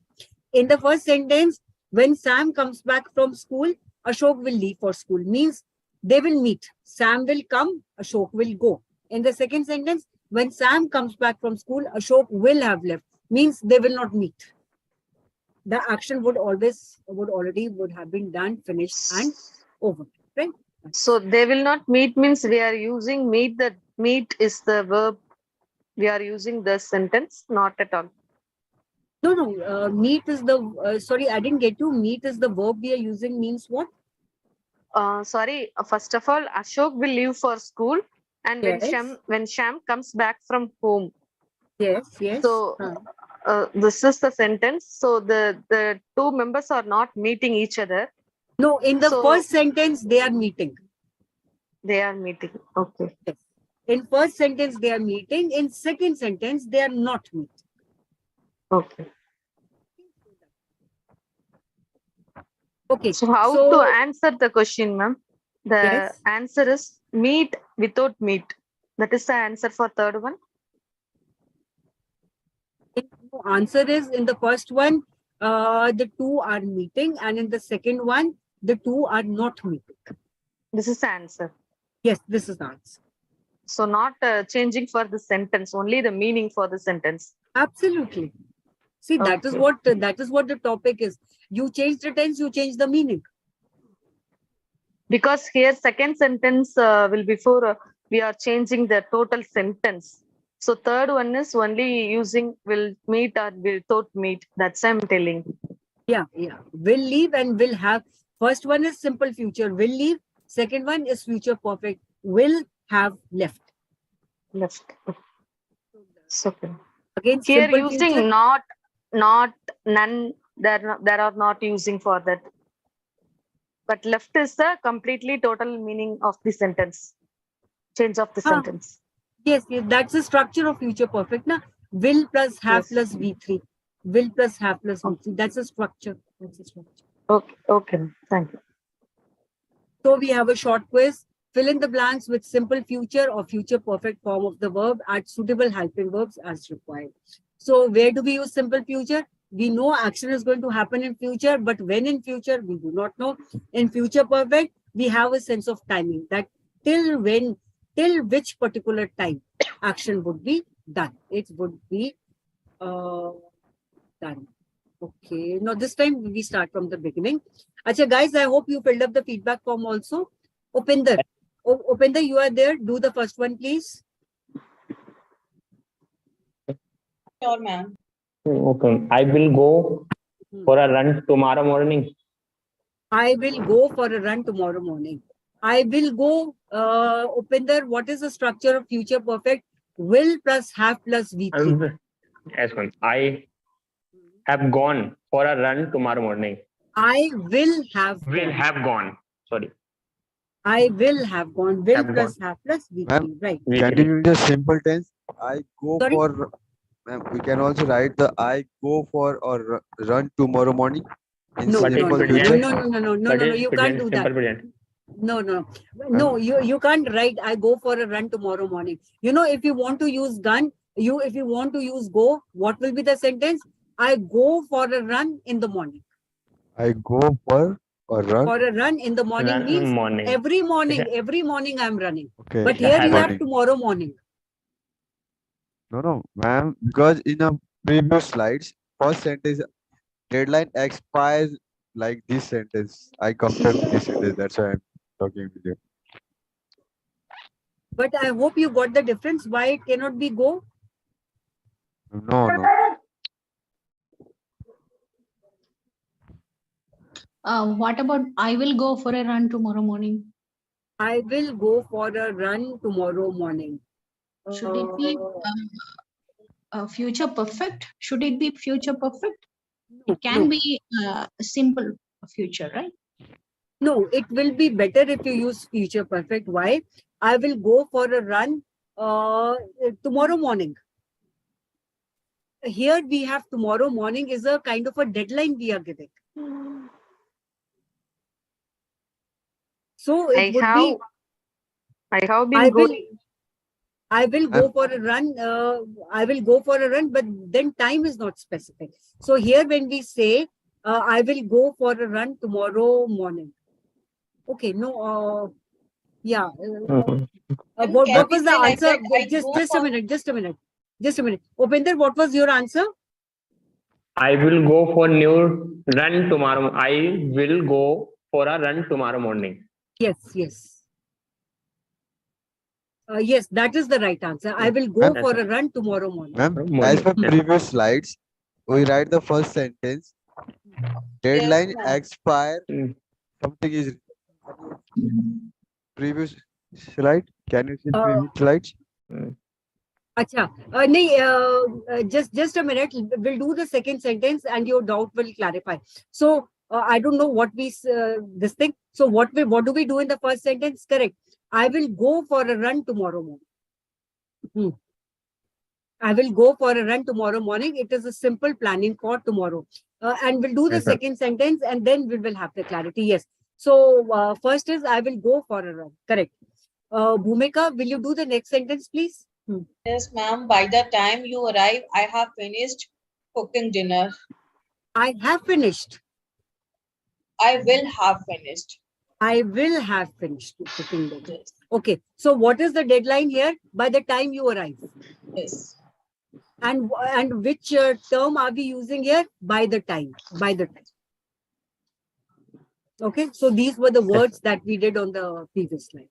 In the first sentence, when Sam comes back from school, Ashok will leave for school. Means they will meet. Sam will come, Ashok will go. In the second sentence, when Sam comes back from school, Ashok will have left. Means they will not meet. The action would already have been done, finished, and over. Right? So they will not meet means we are using meet. The meet is the verb. We are using the sentence, not at all. No. Meet is the sorry, I didn't get you. Meet is the verb we are using. Means what? Sorry. First of all, Ashok will leave for school, and when Sham comes back from home. Yes. Yes. So this is the sentence. So the two members are not meeting each other. No, in the first sentence they are meeting. They are meeting. Okay. Yes. In first sentence they are meeting. In second sentence they are not meeting. Okay. Okay. So how to answer the question, ma'am? The answer is meet without meet. That is the answer for third one. The answer is in the first one, the two are meeting, and in the second one, the two are not meeting. This is the answer. Yes, this is the answer. So not changing for the sentence, only the meaning for the sentence. Absolutely. See, that is what the topic is. You change the tense, you change the meaning. Because here second sentence will before we are changing the total sentence. So third one is only using will meet or will not meet. That's I'm telling. Yeah. Will leave and will have. First one is simple future, will leave. Second one is future perfect, will have left. So again, here simple using future. not, none, there are not using for that. But left is the completely total meaning of the sentence. Change of the sentence. Yes, that's the structure of future perfect. Na? Will plus have plus V3. Will plus have plus V3. That's a structure. Okay, thank you. So we have a short quiz. Fill in the blanks with simple future or future perfect form of the verb. Add suitable helping verbs as required. So where do we use simple future? We know action is going to happen in future, but when in future, we do not know. In future perfect, we have a sense of timing, that till which particular time action would be done. It would be done. Okay. Now this time we start from the beginning. Acha, guys, I hope you filled up the feedback form also. Upinder, Upinder, you are there. Do the first one, please. Sure, ma'am. Okay. I will go for a run tomorrow morning. I will go for a run tomorrow morning. I will go, Upinder, what is the structure of future perfect? Will plus have plus V3. Yes, ma'am. I have gone for a run tomorrow morning. I will have gone. Sorry. I will have gone. Will Have plus have plus V3. Ma'am, Right. continue in the simple tense. I go Sorry? for. Ma'am, we can also write the I go for or run tomorrow morning in No, simple no, future. no, you can't do that. No, you can't write I go for a run tomorrow morning. You know, if you want to use gun, if you want to use go, what will be the sentence? I go for a run in the morning. I go for a run. For a run in the morning Run means morning. every morning I'm running. Okay. But here you have morning. tomorrow morning. No, ma'am, because in the previous slides, first sentence deadline expires like this sentence. I compared with this sentence. That's why I'm talking with you. But I hope you got the difference. Why it cannot be go? No. What about I will go for a run tomorrow morning? I will go for a run tomorrow morning. Should it be future perfect? Should it be future perfect? It can be simple future, right? No, it will be better if you use future perfect. Why? I will go for a run tomorrow morning. Here we have tomorrow morning is a kind of a deadline we are giving. So it would be. I have been going. I will go for a run. I will go for a run, but then time is not specific. So here when we say, I will go for a run tomorrow morning. Okay, no, yeah. What was the answer? Just a minute. Upinder, what was your answer? I will go for new run tomorrow. I will go for a run tomorrow morning. Yes. Yes, that is the right answer. I will go for a run tomorrow morning. Ma'am, as per previous slides, we write the first sentence. Deadline expire. Something is previous slide. Can you see previous slides? Acha, just a minute. We'll do the second sentence and your doubt will clarify. So I don't know what we this thing. So what do we do in the first sentence? Correct. I will go for a run tomorrow morning. I will go for a run tomorrow morning. It is a simple planning for tomorrow. And we'll do the second sentence and then we will have the clarity. Yes. So first is I will go for a run. Correct. Bhumika, will you do the next sentence, please? Yes, ma'am. By the time you arrive, I have finished cooking dinner. I have finished. I will have finished. I will have finished cooking dinner. Okay. So what is the deadline here? By the time you arrive. Yes. And which term are we using here? By the time. By the time. Okay. So these were the words that we did on the previous slide.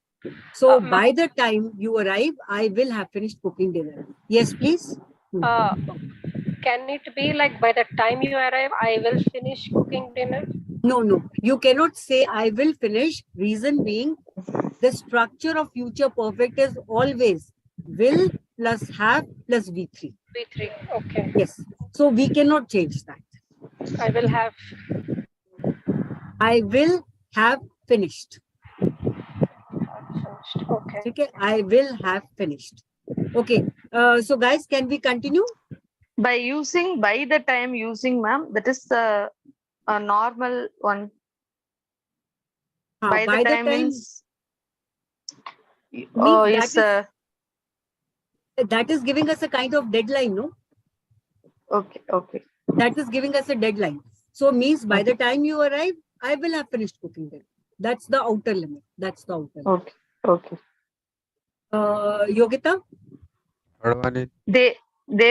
So by the time you arrive, I will have finished cooking dinner. Yes, please. Can it be like by the time you arrive, I will finish cooking dinner? No. You cannot say I will finish. Reason being, the structure of future perfect is always will plus have plus V3. V3. Okay. Yes. So we cannot change that. I will have. I will have finished. Okay. I will have finished. Okay. So guys, can we continue? By using by the time using, ma'am, that is a normal one. By the time means that is giving us a kind of deadline, no? Okay. That is giving us a deadline. So means by the time you arrive, I will have finished cooking dinner. That's the outer limit. That's the outer limit. Okay. Yogita? They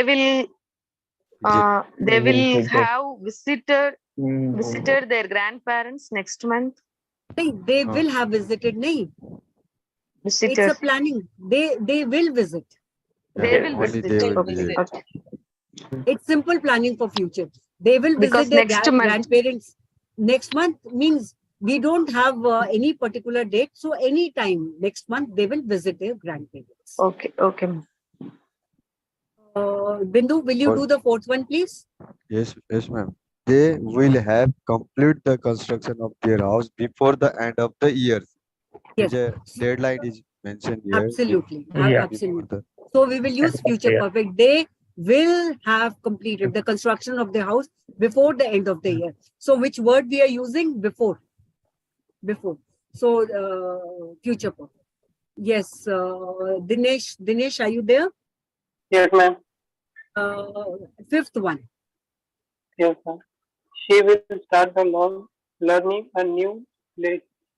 will have visited their grandparents next month. They will have visited. Nahi. Visited. It's a planning. They will visit. They will visit. Okay. It's simple planning for future. They will Because visit their next month. grandparents. Next month means we don't have any particular date. So any time next month, they will visit their grandparents. Okay. Bindu, will you do the fourth one, please? Yes, ma'am. They will have complete the construction of their house before the end of the year. Yes. The deadline is mentioned here. Absolutely. Yeah. Absolutely. So we will use future perfect. They will have completed the construction of the house before the end of the year. So which word we are using? Before. So future perfect. Yes. Dinesh, are you there? Yes, ma'am. Fifth one. Yes, ma'am. She will start the learning a new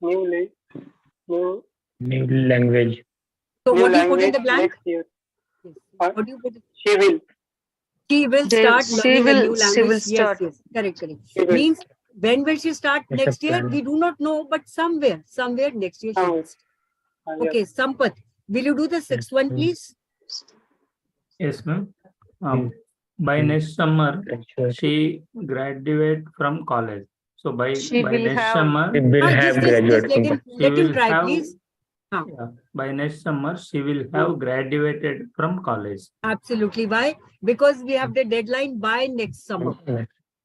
language. So new what do you put in language the blank? next year. What do you put? She will. She will start learning a new language. Start. Yes. Correct. Means when will she start next year? We do not know, but somewhere next year she will start. Okay, Sampath, will you do the sixth one, please? Yes, ma'am. By next summer, she graduate from college. So by next summer, She will have graduated. Let him try, please. By next summer, she will have graduated from college. Absolutely. Why? Because we have the deadline by next summer.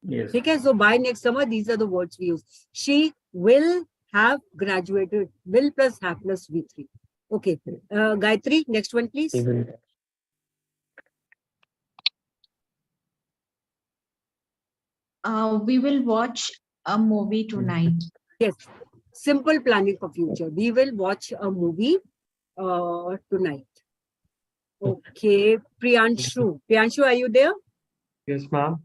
Yes. Okay, so by next summer, these are the words we use. She will have graduated. Will plus have plus V3. Okay. Gayatri, next one, please. We will watch a movie tonight. Yes. Simple planning for future. We will watch a movie tonight. Okay. Priyanshu, are you there? Yes, ma'am.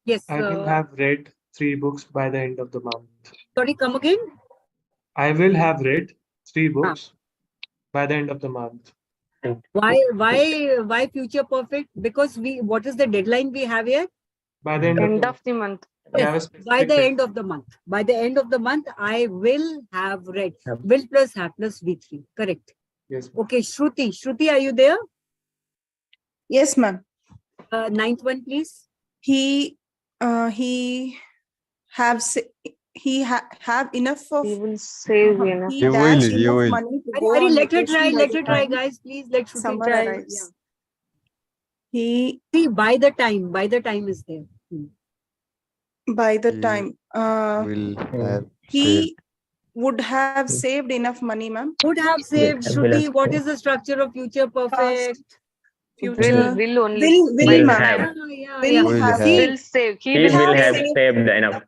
Yes. I will have read 3 books by the end of the month. Sorry, come again? I will have read 3 books by the end of the month. Why future perfect? Because what is the deadline we have here? By the End of the month. Yes, by the end of the month. By the end of the month, I will have read. Will plus have plus V3. Correct. Yes. Okay, Shruti, are you there? Yes, ma'am. Ninth one, please. He have enough of. He will save enough. He dash enough money to go on Let her vacation try. by the Try, time guys. Please let Shruti summer try. arrives. See, by the time is there. By the time will have he would have saved enough money, ma'am. Would have saved. Shruti, what is the structure of future perfect? Future will only. will ma'am. Will have. have. Will save. He will have saved enough.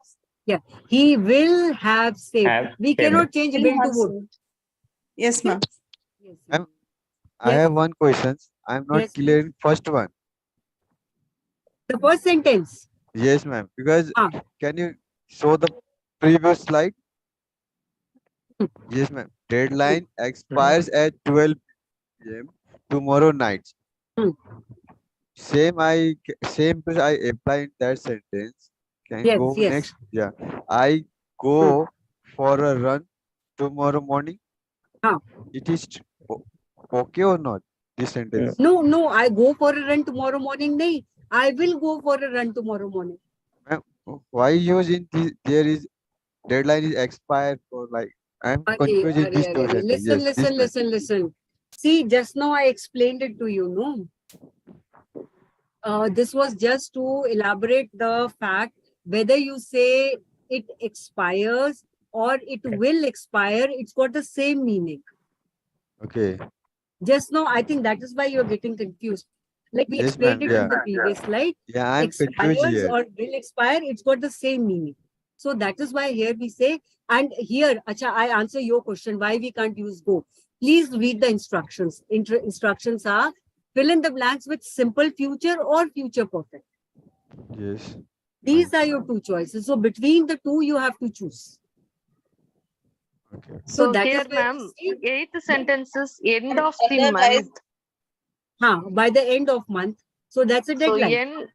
Yeah, he will have saved. We cannot change will to would. Yes, ma'am. I have one question. I'm not clear in first one. The first sentence. Yes, ma'am. Because can you show the previous slide? Yes, ma'am. Deadline expires at 12 p.m. tomorrow night. Same I apply in that sentence. Can Yes, go yes. next. Yeah. I go for a run tomorrow morning. It is okay or not? This sentence. No, I go for a run tomorrow morning. Nahi, I will go for a run tomorrow morning. Ma'am, why using this? There is deadline is expired for like I'm confused in these two sentences. Listen, Yes, this listen. See, just now I explained it to you, no? This was just to elaborate the fact whether you say it expires or it will expire, it's got the same meaning. Okay. Just now, I think that is why you're getting confused. Like we Yes, explained ma'am. it in Yeah. the previous slide. Yeah, I'm confused Expires here. or will expire, it's got the same meaning. So that is why here we say, and here, Acha, I answer your question, why we can't use go. Please read the instructions. Instructions are fill in the blanks with simple future or future perfect. Yes. These are your two choices. So between the two, you have to choose. Okay. So that here, is where ma'am, we see- eighth sentence is end of the Otherwise, month. by the end of month. So that's a So deadline. end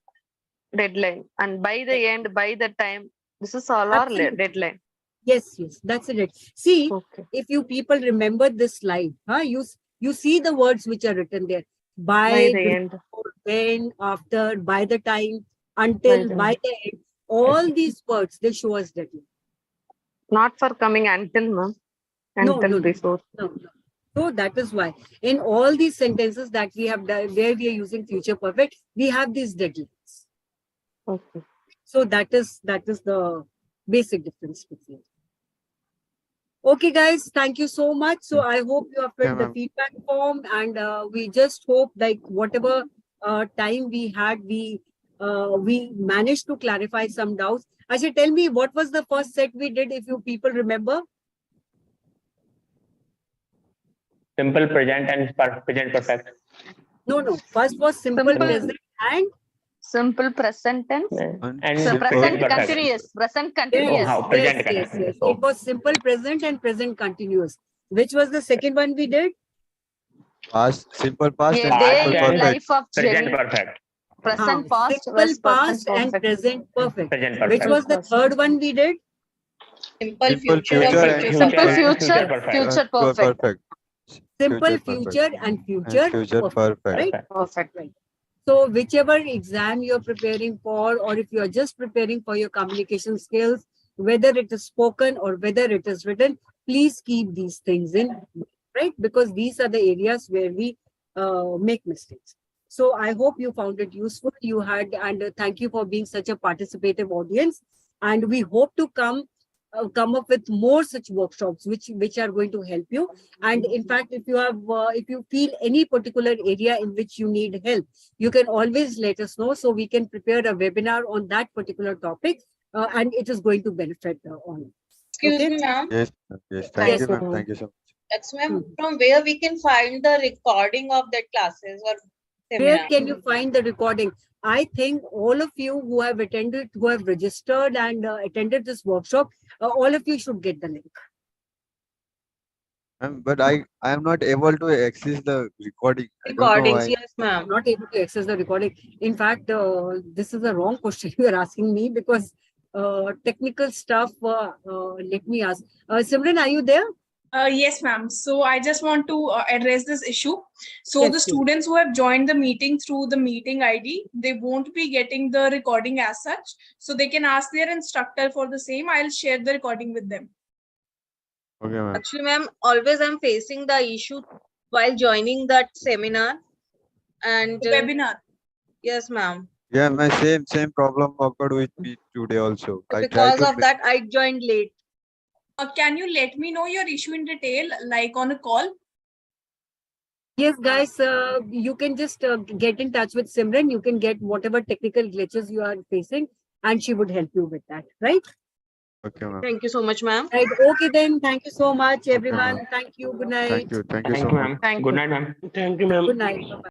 deadline, and by the end, by the time, this is all our Absolutely. deadline. Yes, that's it. See, if you people remember this slide, you see the words which are written there. By the before, end. when, after, by the time, By until, the by end. the end. All these words, they show us deadline. Not for coming until, ma'am. Until before. No. So that is why in all these sentences that we have done, where we are using future perfect, we have these deadlines. Okay. So that is the basic difference between. Okay, guys, thank you so much. So I hope you have filled the feedback form, and we just hope like whatever time we had, we managed to clarify some doubts. Asha, tell me what was the first set we did, if you people remember? Simple present and present perfect. No. First was simple present and simple present tense. And So present perfect. continuous. Present continuous. Present yes. It was simple present and present continuous. Which was the second one we did? Past, simple past A and day simple in perfect. life of Present Jenny. perfect. Present past Simple was past present and perfect. present perfect. Present Which perfect. was the third one we did? simple Simple future future and and future Simple perfect. future, perfect. future perfect. perfect. Simple Future future and future perfect. right? Perfect. Right. So whichever exam you're preparing for, or if you're just preparing for your communication skills, whether it is spoken or whether it is written, please keep these things in, right? Because these are the areas where we make mistakes. So I hope you found it useful. You had, and thank you for being such a participative audience. And we hope to come up with more such workshops which are going to help you. And in fact, if you feel any particular area in which you need help, you can always let us know, so we can prepare a webinar on that particular topic, and it is going to benefit all. Excuse me, ma'am. Yes. Thank you, ma'am. Thank you so much. That's ma'am. From where we can find the recording of that classes or Where seminar? can you find the recording? I think all of you who have attended, who have registered and attended this workshop, all of you should get the link. But I am not able to access the recording. I don't know Recordings, why. yes, ma'am. Not able to access the recording. In fact, this is a wrong question you are asking me, because technical stuff, let me ask. Simran, are you there? Yes, ma'am. So I just want to address this issue. So Yes, the please. students who have joined the meeting through the meeting ID, they won't be getting the recording as such. So they can ask their instructor for the same. I'll share the recording with them. Okay, ma'am. Actually, ma'am, always I'm facing the issue while joining that seminar and Webinar. yes, ma'am. Yeah, my same problem occurred with me today also. I tried Because to of that, I joined late. Can you let me know your issue in detail, like on a call? Yes, guys, you can just get in touch with Simran. You can get whatever technical glitches you are facing, and she would help you with that, right? Okay, ma'am. Thank you so much, ma'am. Right. Okay, then. Thank you so much, everyone. ma'am. Thank you. Good night. Thank you. Thank you Thank so you, much. ma'am. Thank Good you. night, ma'am. Thank you, ma'am. Good night. Bye-bye.